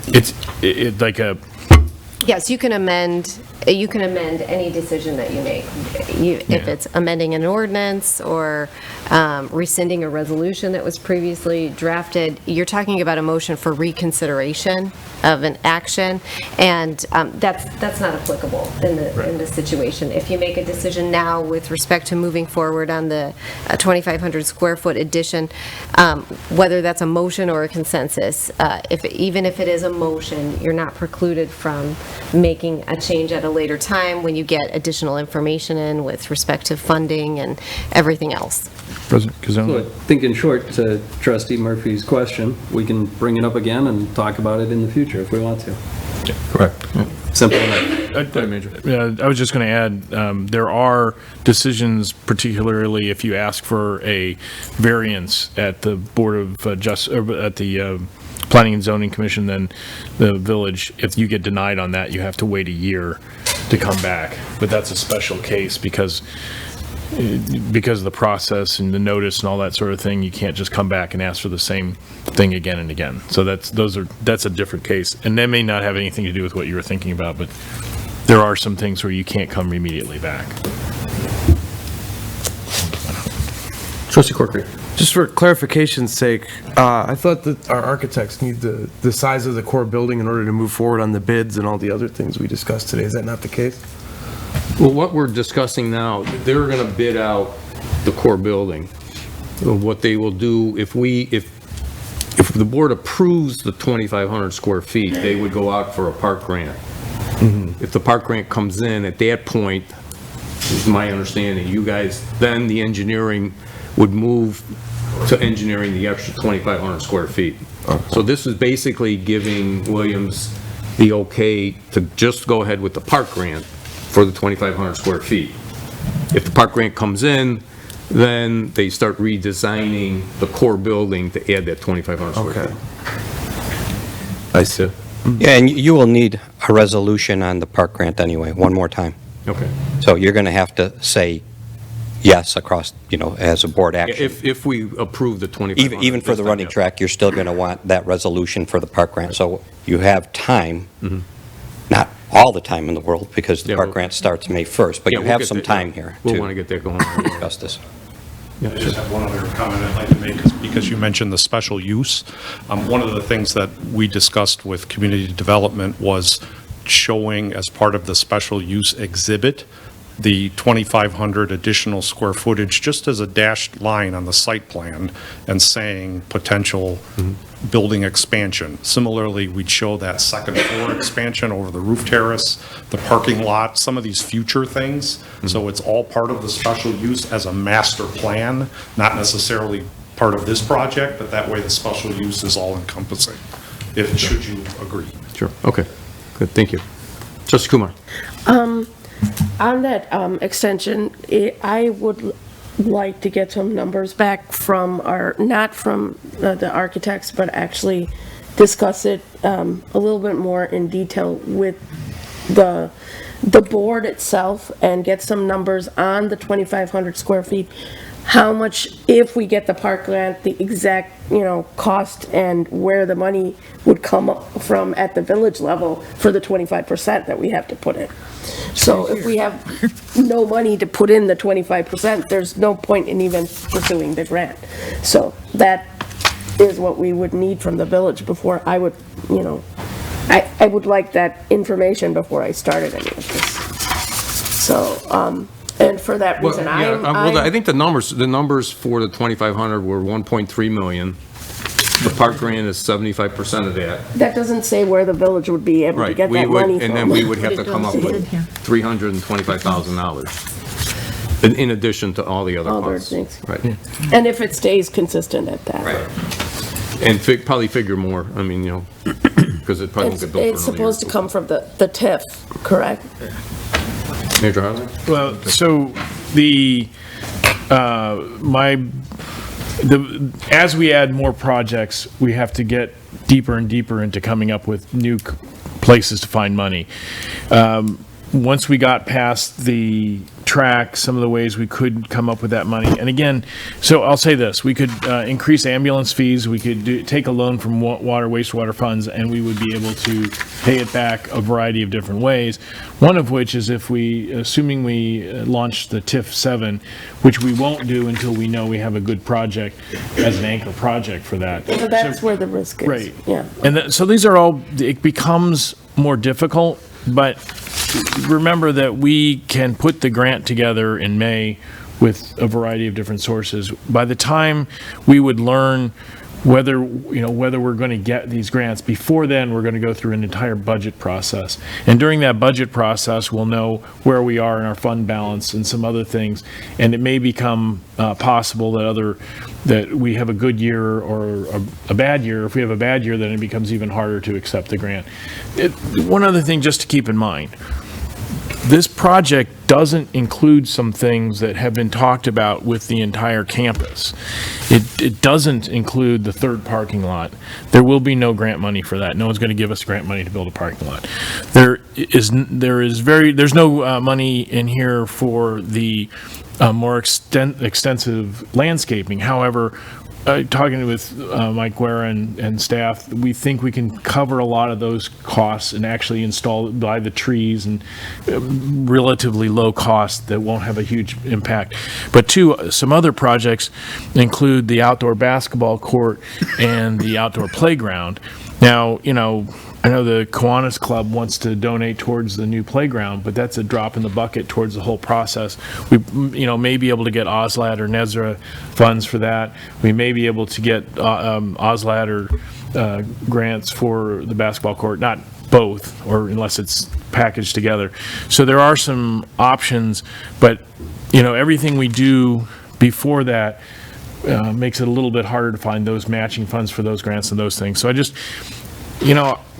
It's like a... Yes, you can amend any decision that you make. If it's amending an ordinance or rescinding a resolution that was previously drafted, you're talking about a motion for reconsideration of an action, and that's not applicable in this situation. If you make a decision now with respect to moving forward on the 2,500 square foot addition, whether that's a motion or a consensus, even if it is a motion, you're not precluded from making a change at a later time when you get additional information in with respect to funding and everything else. President Kazan? So I think in short, to Trustee Murphy's question, we can bring it up again and talk about it in the future if we want to. Correct. Simple enough. I was just going to add, there are decisions, particularly if you ask for a variance at the Board of at the Planning and Zoning Commission, then the village, if you get denied on that, you have to wait a year to come back. But that's a special case because of the process and the notice and all that sort of thing, you can't just come back and ask for the same thing again and again. So that's a different case. And that may not have anything to do with what you were thinking about, but there are some things where you can't come immediately back. Trustee Corcoran. Just for clarification's sake, I thought that our architects need the size of the core building in order to move forward on the bids and all the other things we discussed today. Is that not the case? Well, what we're discussing now, they're going to bid out the core building. What they will do, if the board approves the 2,500 square feet, they would go out for a park grant. If the park grant comes in, at that point, is my understanding, you guys, then the engineering would move to engineering the extra 2,500 square feet. So this is basically giving Williams the okay to just go ahead with the park grant for the 2,500 square feet. If the park grant comes in, then they start redesigning the core building to add that 2,500 square feet. I see. Yeah, and you will need a resolution on the park grant anyway, one more time. Okay. So you're going to have to say yes across, as a board action. If we approve the 2,500. Even for the running track, you're still going to want that resolution for the park grant. So you have time, not all the time in the world, because the park grant starts May 1st, but you have some time here We'll want to get that going. discuss this. I just have one other comment I'd like to make, is because you mentioned the special use. One of the things that we discussed with community development was showing, as part of the special use exhibit, the 2,500 additional square footage, just as a dashed line on the site plan, and saying potential building expansion. Similarly, we'd show that second floor expansion over the roof terrace, the parking lot, some of these future things. So it's all part of the special use as a master plan, not necessarily part of this project, but that way the special use is all encompassing, should you agree. Sure, okay, good, thank you. Trustee Kumar. On that extension, I would like to get some numbers back from not from the architects, but actually discuss it a little bit more in detail with the board itself and get some numbers on the 2,500 square feet. How much, if we get the park grant, the exact, cost and where the money would come up from at the village level for the 25% that we have to put in. So if we have no money to put in the 25%, there's no point in even pursuing the grant. So that is what we would need from the village before I would, I would like that information before I started any of this. So, and for that reason, I think the numbers for the 2,500 were 1.3 million. The park grant is 75% of that. That doesn't say where the village would be able to get that money from. And then we would have to come up with $325,000 in addition to all the other Other costs. things. Right. And if it stays consistent at that. Right. And probably figure more, because it probably won't get built for another year. It's supposed to come from the TIF, correct? Major Harley? Well, so as we add more projects, we have to get deeper and deeper into coming up with new places to find money. Once we got past the track, some of the ways we could come up with that money. And again, so I'll say this, we could increase ambulance fees, we could take a loan from wastewater funds, and we would be able to pay it back a variety of different ways. One of which is assuming we launch the TIF 7, which we won't do until we know we have a good project as an anchor project for that. So that's where the risk is. Right. Yeah. And so these are all, it becomes more difficult, but remember that we can put the grant together in May with a variety of different sources. By the time we would learn whether we're going to get these grants. Before then, we're going to go through an entire budget process. And during that budget process, we'll know where we are in our fund balance and some other things. And it may become possible that we have a good year or a bad year. If we have a bad year, then it becomes even harder to accept the grant. One other thing just to keep in mind, this project doesn't include some things that have been talked about with the entire campus. It doesn't include the third parking lot. There will be no grant money for that. No one's going to give us grant money to build a parking lot. There's no money in here for the more extensive landscaping. However, talking with Mike Guerra and staff, we think we can cover a lot of those costs and actually buy the trees and relatively low cost that won't have a huge impact. But some other projects include the outdoor basketball court and the outdoor playground. Now, I know the Kiwanis Club wants to donate towards the new playground, but that's a drop in the bucket towards the whole process. We, may be able to get OSLAD or NESRA funds for that. We may be able to get OSLAD or grants for the basketball court, not both, or unless it's packaged together. So there are some options, but, everything we do before that makes it a little bit harder to find those matching funds for those grants and those things. So I just,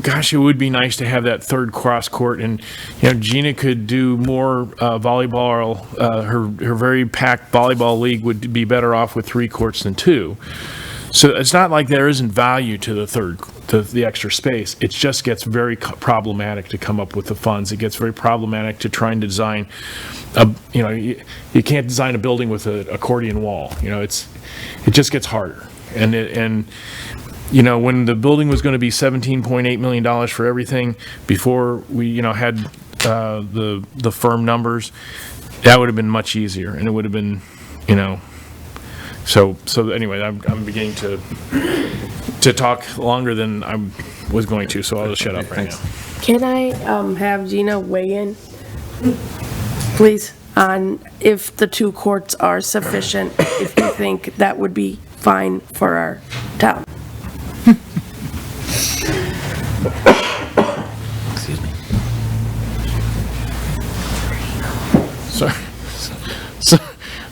gosh, it would be nice to have that third cross court, and Gina could do more volleyball. Her very packed volleyball league would be better off with 3 courts than 2. So it's not like there isn't value to the extra space. It just gets very problematic to come up with the funds. It gets very problematic to try and design you can't design a building with an accordion wall. It just gets harder. And when the building was going to be $17.8 million for everything, before we, had the firm numbers, that would have been much easier, and it would have been, So anyway, I'm beginning to talk longer than I was going to, so I'll just shut up right now. Can I have Gina weigh in, please, on if the 2 courts are sufficient, if you think that would be fine for our town? Excuse me.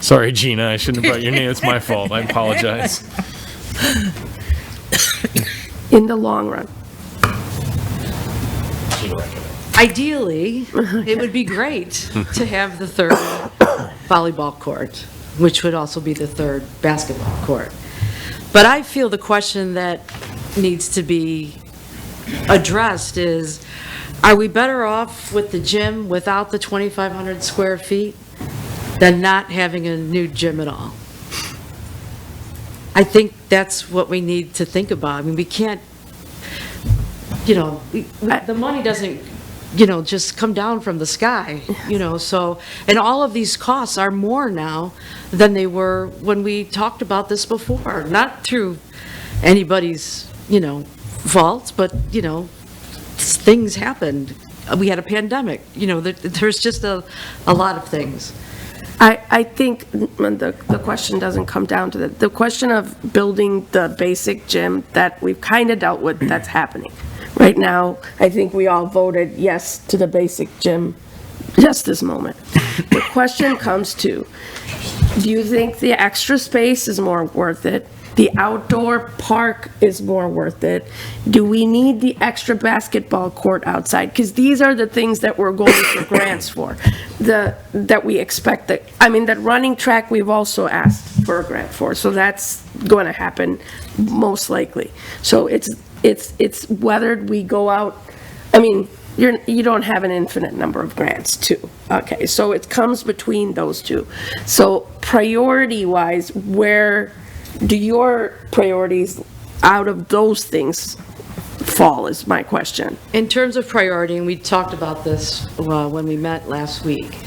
Sorry, Gina, I shouldn't have brought your name. It's my fault. I apologize. In the long run. Ideally, it would be great to have the third volleyball court, which would also be the third basketball court. But I feel the question that needs to be addressed is, are we better off with the gym without the 2,500 square feet than not having a new gym at all? I think that's what we need to think about. I mean, we can't, the money doesn't, just come down from the sky, so, and all of these costs are more now than they were when we talked about this before, not through anybody's, fault, but, things happened. We had a pandemic, there's just a lot of things. I think the question doesn't come down to that. The question of building the basic gym that we've kind of dealt with, that's happening. Right now, I think we all voted yes to the basic gym just this moment. The question comes to, do you think the extra space is more worth it? The outdoor park is more worth it. Do we need the extra basketball court outside? Because these are the things that we're going for grants for, that we expect. That running track, we've also asked for a grant for, so that's going to happen most likely. So it's whether we go out, you don't have an infinite number of grants too. Okay, so it comes between those two. So priority-wise, where do your priorities out of those things fall is my question. In terms of priority, and we talked about this when we met last week,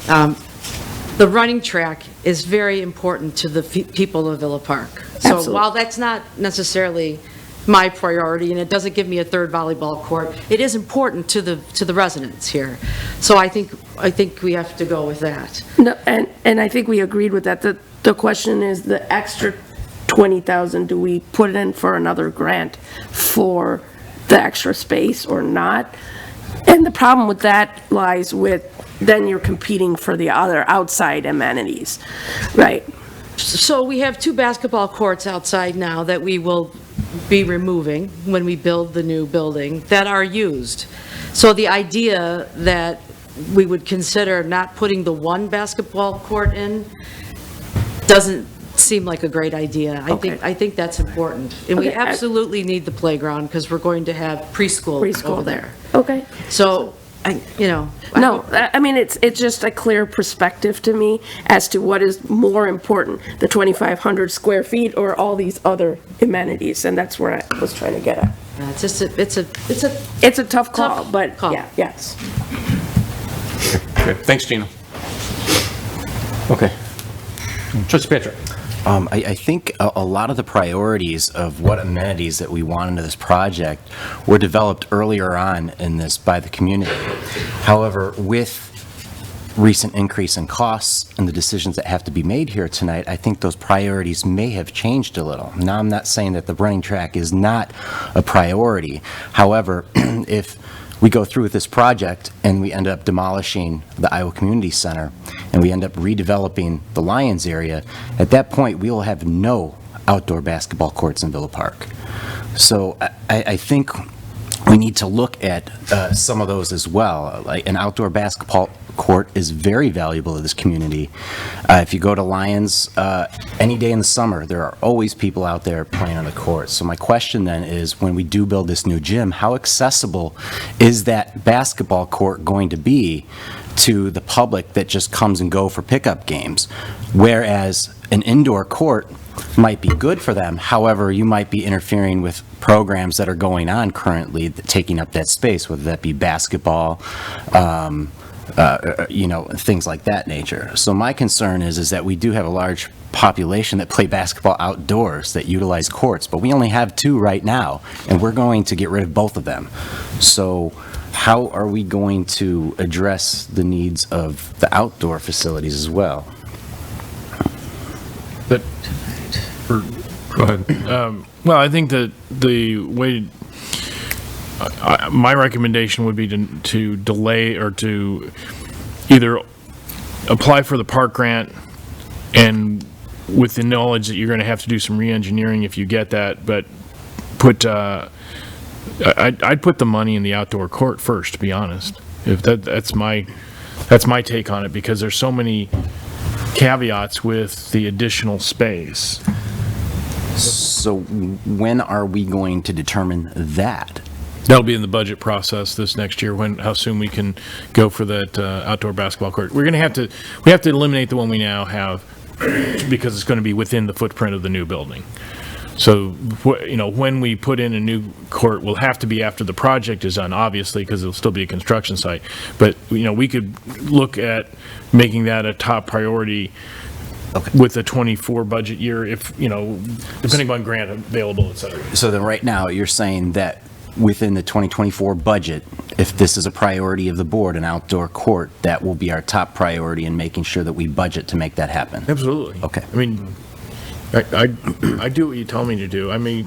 the running track is very important to the people of Villa Park. So Absolutely. While that's not necessarily my priority, and it doesn't give me a third volleyball court, it is important to the residents here. So I think we have to go with that. No, and I think we agreed with that. The question is the extra 20,000, do we put it in for another grant for the extra space or not? And the problem with that lies with, then you're competing for the other outside amenities, right? So we have 2 basketball courts outside now that we will be removing when we build the new building that are used. So the idea that we would consider not putting the 1 basketball court in doesn't seem like a great idea. I think that's important. And we Okay. absolutely need the playground because we're going to have preschool over there. Okay. So, No, I mean, it's just a clear perspective to me as to what is more important, the 2,500 square feet or all these other amenities, and that's where I was trying to get at. It's just, it's a tough call, but call. yeah, yes. Okay, thanks, Gina. Okay. Trustee Patrick. I think a lot of the priorities of what amenities that we want into this project were developed earlier on in this by the community. However, with recent increase in costs and the decisions that have to be made here tonight, I think those priorities may have changed a little. Now, I'm not saying that the running track is not a priority. However, if we go through with this project and we end up demolishing the Iowa Community Center and we end up redeveloping the Lions area, at that point, we will have no outdoor basketball courts in Villa Park. So I think we need to look at some of those as well. Like an outdoor basketball court is very valuable to this community. If you go to Lions, any day in the summer, there are always people out there playing on the court. So my question then is, when we do build this new gym, how accessible is that basketball court going to be to the public that just comes and go for pickup games? Whereas an indoor court might be good for them. However, you might be interfering with programs that are going on currently, taking up that space, whether that be basketball, things like that nature. So my concern is that we do have a large population that play basketball outdoors, that utilize courts, but we only have 2 right now, and we're going to get rid of both of them. So how are we going to address the needs of the outdoor facilities as well? Go ahead. Well, I think that the way, my recommendation would be to delay or to either apply for the park grant and with the knowledge that you're going to have to do some re-engineering if you get that, but I'd put the money in the outdoor court first, to be honest. If that's my take on it, because there's so many caveats with the additional space. So when are we going to determine that? That'll be in the budget process this next year, how soon we can go for that outdoor basketball court. We have to eliminate the one we now have because it's going to be within the footprint of the new building. So, when we put in a new court, will have to be after the project is done, obviously, because it'll still be a construction site. But, we could look at making that a top priority with the 24 budget year, if, depending on grant available, et cetera. So then right now, you're saying that within the 2024 budget, if this is a priority of the board, an outdoor court, that will be our top priority in making sure that we budget to make that happen? Absolutely. Okay. I mean, I do what you tell me to do. I may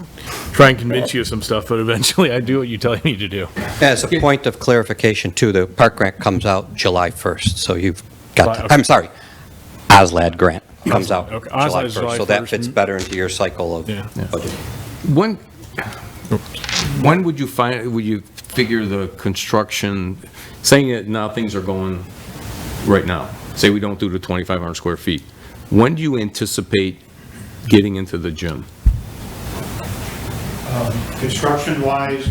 try and convince you of some stuff, but eventually I do what you tell me to do. As a point of clarification, too, the park grant comes out July 1st, so you've got, Okay. I'm sorry, OSLAD grant comes out Okay. July OSLAD is 1st, July so that 1st. fits better into your cycle of budget. When would you figure the construction, saying that now things are going right now, say we don't do the 2,500 square feet, when do you anticipate getting into the gym? Construction-wise,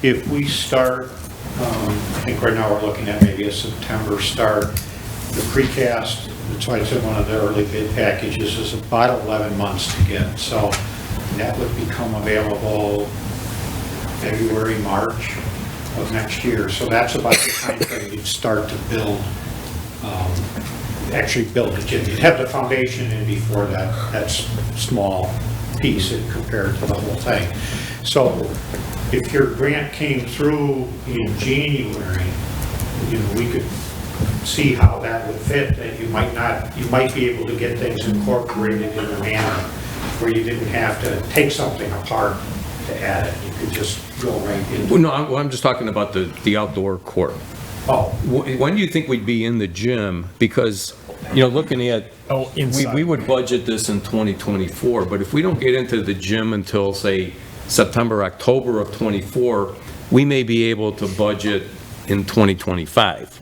if we start, I think right now we're looking at maybe a September start. The precast, that's why I said one of the early bid packages is about 11 months to get. So that would become available February, March of next year. So that's about the time frame you'd start to build, actually build the gym. You'd have the foundation in before that. That's small piece compared to the whole thing. So if your grant came through in January, we could see how that would fit, that you might be able to get things incorporated in a manner where you didn't have to take something apart to add it. You could just go right into Well, no, I'm just talking about the outdoor court. Oh. When do you think we'd be in the gym? Because, you know, looking at, we would budget this in 2024, but if we don't get into the gym until, say, September, October of '24, we may be able to budget in 2025,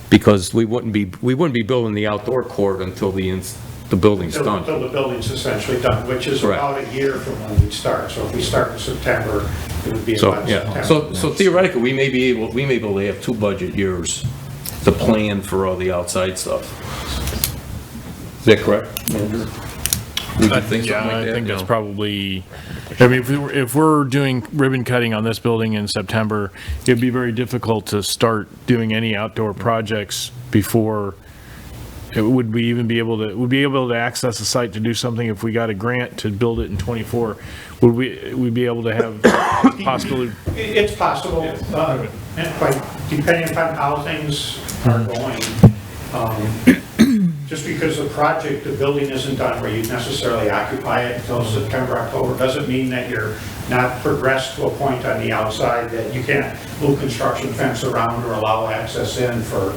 because we wouldn't be building the outdoor court until the building's done. Until the building's essentially done, which is Correct. about a year from when we'd start. So if we start in September, it would be So, about yeah, September. so theoretically, we may be able to have 2 budget years to plan for all the outside stuff. Is that correct, Andrew? Would you think something Yeah, like I that? think You that's know? probably, I mean, if we're doing ribbon cutting on this building in September, it'd be very difficult to start doing any outdoor projects before, would we be able to access the site to do something if we got a grant to build it in '24? Would we be able to have possibility? It's possible, and quite depending upon how things are going. Just because the project, the building isn't done where you necessarily occupy it until September, October, doesn't mean that you're not progressed to a point on the outside that you can't move construction fence around or allow access in for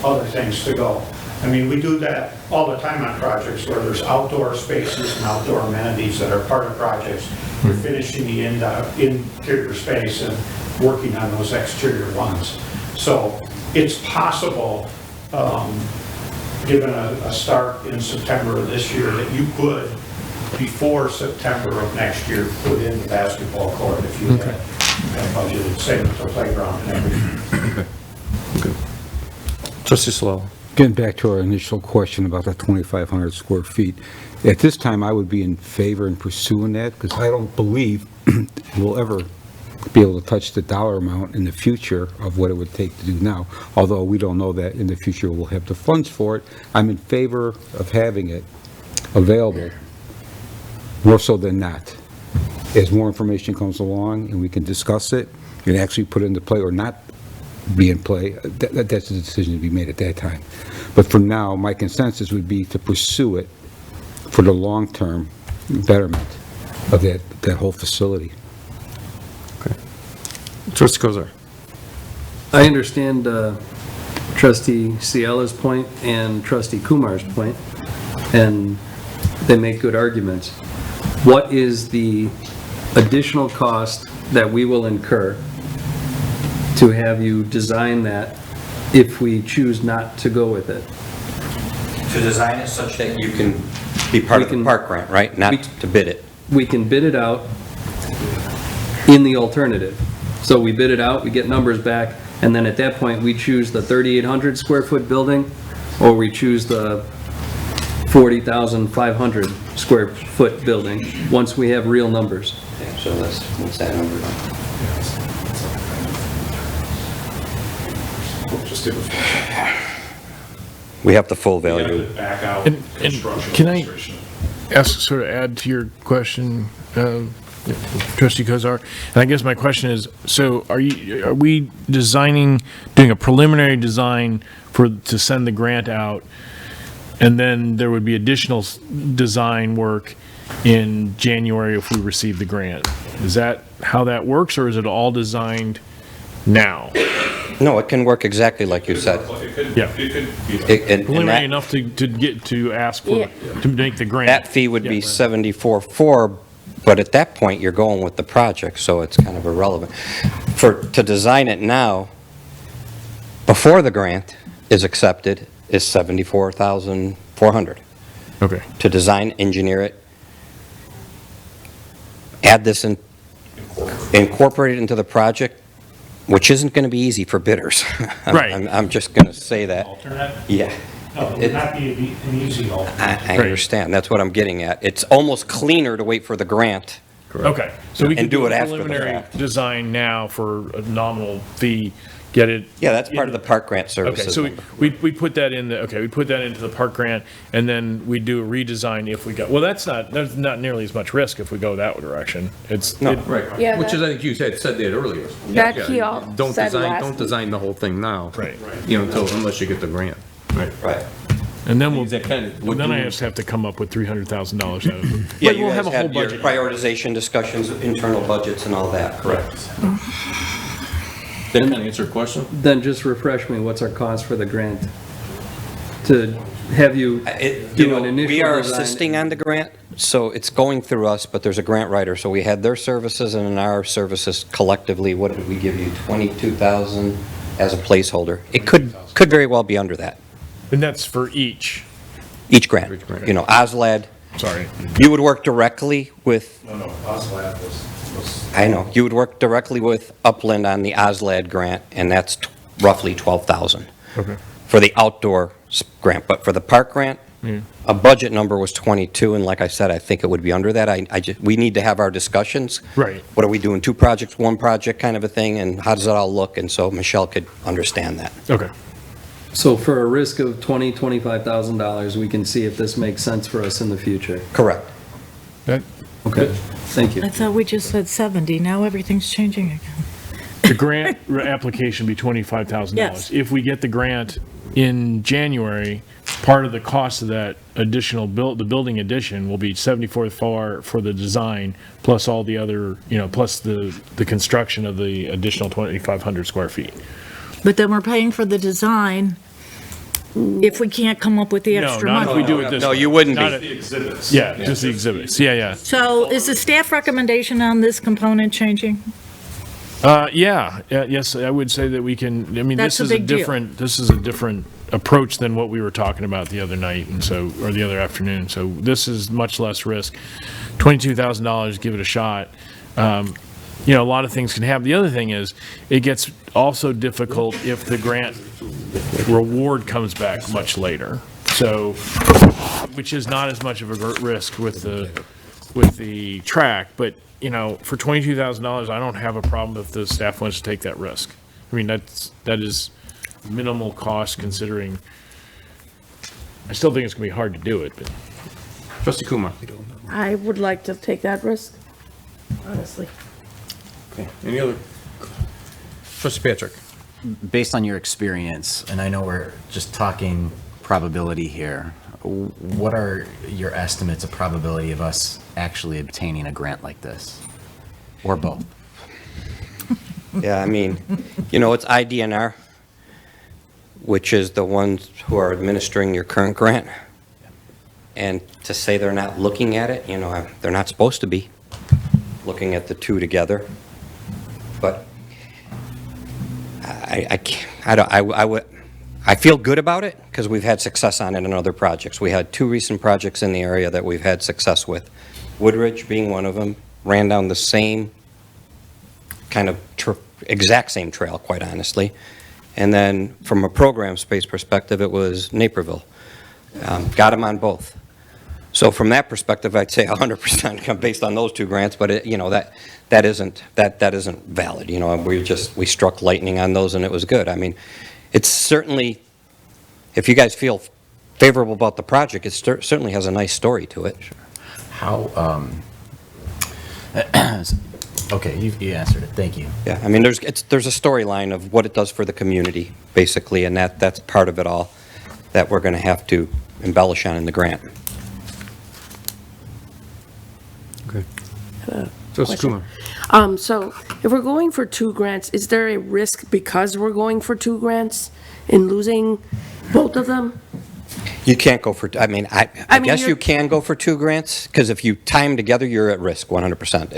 other things to go. I mean, we do that all the time on projects where there's outdoor spaces and outdoor amenities that are part of projects. We're finishing the interior space and working on those exterior ones. So it's possible, given a start in September of this year, that you could, before September of next year, put in the basketball court if you had budgeted, same with the playground and everything. Trustee Slow. Getting back to our initial question about the 2,500 square feet, at this time, I would be in favor in pursuing that, because I don't believe we'll ever be able to touch the dollar amount in the future of what it would take to do now, although we don't know that in the future we'll have the funds for it. I'm in favor of having it available, more so than not. As more information comes along and we can discuss it and actually put it into play or not be in play, that's a decision to be made at that time. But for now, my consensus would be to pursue it for the long-term betterment of that whole facility. Trustee Kozar. I understand trustee Ciela's point and trustee Kumar's point, and they make good arguments. What is the additional cost that we will incur to have you design that if we choose not to go with it? To design it such that you can be part of the park grant, right? Not to bid it. We can bid it out in the alternative. So we bid it out, we get numbers back, and then at that point, we choose the 3,800 square foot building, or we choose the 40,500 square foot building, once we have real numbers. Okay, so what's that number? We have the full value. Back out And can I ask, sort of add to your question, Trustee Kozar? And I guess my question is, so are we doing a preliminary design to send the grant out, and then there would be additional design work in January if we receive the grant? Is that how that works, or is it all designed now? No, it can work exactly like you said. Yeah. Preliminary enough to ask for, to make the grant. That fee would be $74,400, but at that point, you're going with the project, so it's kind of irrelevant. To design it now, before the grant is accepted, is $74,400. Okay. To design, engineer it, add this in, incorporate it into the project, which isn't going to be easy for bidders. Right. I'm just going to say that. Alternate? Yeah. No, it would not be an easy alternate. I understand. That's what I'm getting at. It's almost cleaner to wait for the grant. Okay, so we can And do do it a after the preliminary fact. design now for a nominal fee, get it. Yeah, that's part of the park grant Okay, services. so we put that in we put that into the park grant, and then we do a redesign if we go, well, there's not nearly as much risk if we go that direction. Right, Yeah, which is, that- I think you said that earlier. That Yeah, he all said last Don't week. design the whole thing now. Right. You know, unless you get the grant. Right. Right. And then we'll, Is that kind of what and then I you- just have to come up with $300,000 out of it. Yeah, But you we'll guys have a whole had your budget. prioritization discussions, internal budgets and all that. Correct. That kind of answer your question? Then just refresh me, what's our cost for the grant? To have you You do know, an initial we are design? assisting on the grant, so it's going through us, but there's a grant writer. So we had their services and then our services collectively, what did we give you, 22,000 as a placeholder? It could very well be under that, And that's for each. each grant. You know, OSLAD, Sorry. you would work directly with, No, OSLAD was I know, you would work directly with Upland on the OSLAD grant, and that's roughly 12,000 Okay. for the outdoor grant. But for the park grant, a budget number was 22, and like I said, I think it would be under that. We need to have our discussions. Right. What are we doing, 2 projects, 1 project kind of a thing, and how does it all look? And so Michelle could understand that. Okay. So for a risk of $25,000, we can see if this makes sense for us in the future. Correct. That, Okay, thank you. I thought we just said 70, now everything's changing again. the grant application be $25,000. Yes. If we get the grant in January, part of the cost of that additional the building addition will be $74,000 for the design, plus all the other, plus the construction of the additional 2,500 square feet. But then we're paying for the design if we can't come up with the No, extra not money. if we do it this way. No, you wouldn't Not be. at- Yeah, just the exhibits. Yeah. So is the staff recommendation on this component changing? Yes, I would say that we can, I mean, That's this a is a big deal. different approach than what we were talking about the other night, and so, or the other afternoon, so this is much less risk. $22,000, give it a shot. A lot of things can happen. The other thing is, it gets also difficult if the grant reward comes back much later, so, which is not as much of a risk with the track, but for $22,000, I don't have a problem if the staff wants to take that risk. I mean, that is minimal cost considering, I still think it's gonna be hard to do it, but. Trustee Kumar? I would like to take that risk, honestly. Okay, any other? Trustee Patrick? Based on your experience, and I know we're just talking probability here, what are your estimates of probability of us actually obtaining a grant like this? Or both? Yeah, I mean, it's IDNR, which is the ones who are administering your current grant. And to say they're not looking at it, they're not supposed to be looking at the two together. But I feel good about it because we've had success on it in other projects. We had 2 recent projects in the area that we've had success with. Woodridge being one of them, ran down the same kind of exact same trail, quite honestly. And then from a program space perspective, it was Naperville. Got them on both. So from that perspective, I'd say 100% based on those 2 grants, but that isn't valid. We struck lightning on those and it was good. I mean, it's certainly, if you guys feel favorable about the project, it certainly has a nice story to it. How, okay, you answered it, thank you. Yeah, I mean, there's a storyline of what it does for the community, basically, and that's part of it all that we're going to have to embellish on in the grant. Okay. Trustee Kumar? So if we're going for 2 grants, is there a risk because we're going for 2 grants in losing both of them? You can't go for, I mean, I guess you can go for 2 grants, because if you tie them together, you're at risk 100%.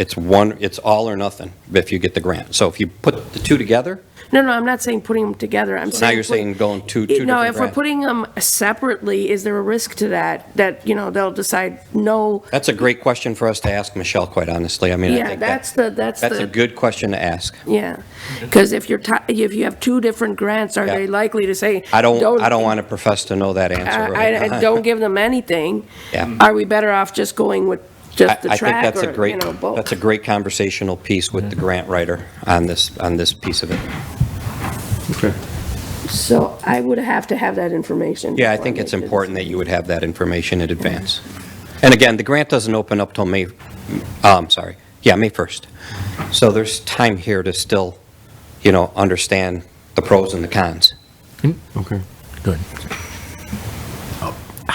It's all or nothing if you get the grant. So if you put the 2 together, No, I'm not saying putting them together, I'm saying. now you're saying going two different No, grants. if we're putting them separately, is there a risk to that, they'll decide no? That's a great question for us to ask Michelle, quite honestly. I mean, I Yeah, think that's that's a good question to ask. Yeah, because if if you have 2 different grants, are they likely to say? I don't want to profess to know that answer. right? I don't give them anything. Yeah. Are we better off just going with just the I think track that's a or, great, both? that's a great conversational piece with the grant writer on this piece of it. Okay. So I would have to have that information. Yeah, I before think it's make the important that you would have that information in advance. And again, the grant doesn't open up till May 1st. So there's time here to still, understand the pros and the cons. Okay. Good.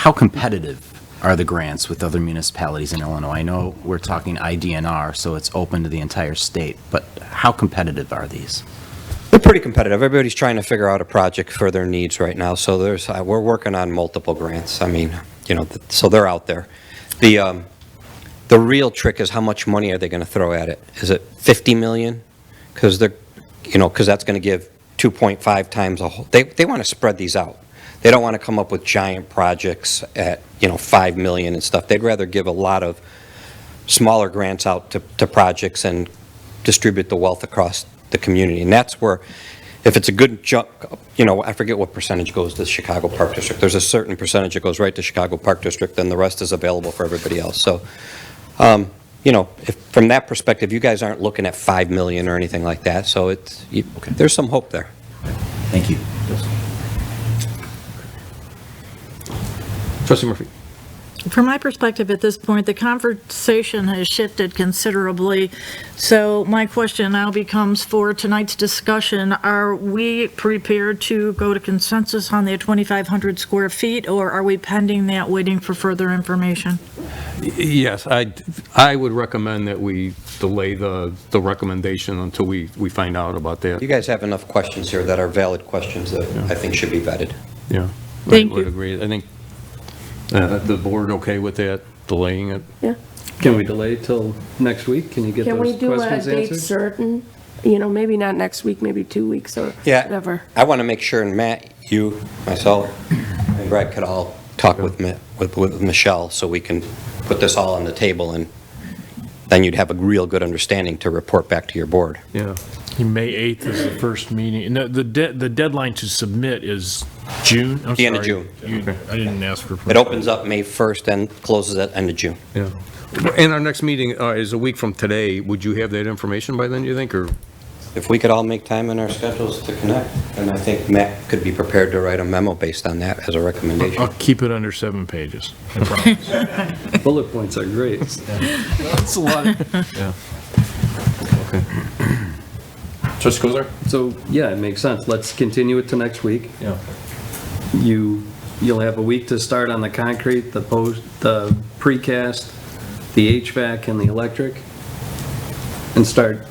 how competitive are the grants with other municipalities in Illinois? I know we're talking IDNR, so it's open to the entire state, but how competitive are these? They're pretty competitive. Everybody's trying to figure out a project for their needs right now, so we're working on multiple grants. I mean, so they're out there. The real trick is how much money are they going to throw at it? Is it 50 million? Because that's going to give 2.5 times a whole. They want to spread these out. They don't want to come up with giant projects at 5 million and stuff. They'd rather give a lot of smaller grants out to projects and distribute the wealth across the community. And that's where, if it's a good chunk, I forget what percentage goes to Chicago Park District. There's a certain percentage that goes right to Chicago Park District, then the rest is available for everybody else. So, if from that perspective, you guys aren't looking at 5 million or anything like that. So there's some hope there. Thank you. Trustee Murphy. From my perspective at this point, the conversation has shifted considerably. So my question now becomes, for tonight's discussion, are we prepared to go to consensus on the 2,500 square feet, or are we pending that, waiting for further information? Yes, I would recommend that we delay the recommendation until we find out about that. You guys have enough questions here that are valid questions that I think should be vetted. Yeah. Thank I would you. agree. I think, the board okay with that, delaying it? Yeah. Can we delay till next week? Can you get Can we those do a questions date answered? certain? Maybe not next week, maybe 2 weeks or whatever. I want to make sure, and Matt, you, myself, and Greg could all talk with Michelle so we can put this all on the table, and then you'd have a real good understanding to report back to your board. Yeah. May 8th is the first meeting. No, the deadline to submit is June? I'm The end of sorry. June. I didn't ask for. It opens up May 1st and closes at end of June. Yeah. And our next meeting is a week from today. Would you have that information by then, you think, or? If we could all make time in our schedules to connect, then I think Matt could be prepared to write a memo based on that as a recommendation. I'll keep it under 7 pages. I promise. Bullet points are great. That's a lot. Yeah. Okay. Trustee Kozar? So, yeah, it makes sense. Let's continue it to next week. Yeah. You'll have a week to start on the concrete, the precast, the HVAC, and the electric, and start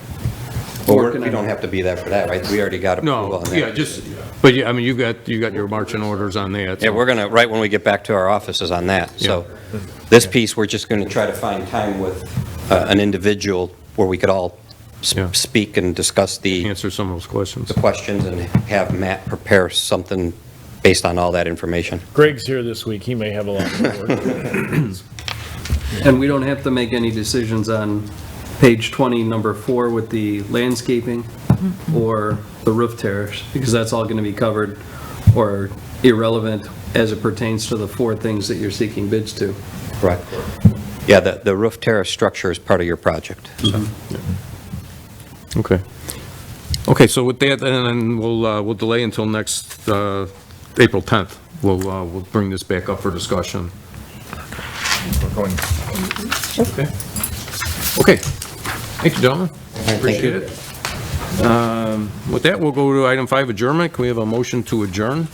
Well, working we on don't it. have to be there for that, right? We already got approval No, on that. yeah, but yeah, I mean, you got your marching orders on that. Yeah, so- we're gonna, right when we get back to our offices on that. So this piece, we're just gonna try to find time with an individual where we could all Yeah. speak and discuss the Answer some of those questions. questions and have Matt prepare something based on all that information. Greg's here this week. He may have a lot more work. And we don't have to make any decisions on page 20, number 4, with the landscaping or the roof terrace, because that's all going to be covered or irrelevant as it pertains to the 4 things that you're seeking bids to. Correct. Yeah, the roof terrace structure is part of your project. So. Okay. Okay, so with that, then we'll delay until next April 10th. We'll bring this back up for discussion. Okay. Okay. Thank you, gentlemen. Appreciate it. With that, we'll go to item 5, adjournment. Can we have a motion to adjourn?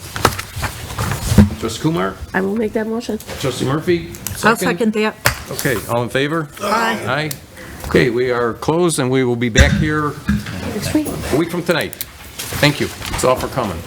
Trustee Kumar? I will make that motion. Trustee Murphy? I'll second that. Okay, all in favor? Aye. Aye. Okay, we are closed, and we will be back here Next week. a week from tonight. Thank you. That's all for coming.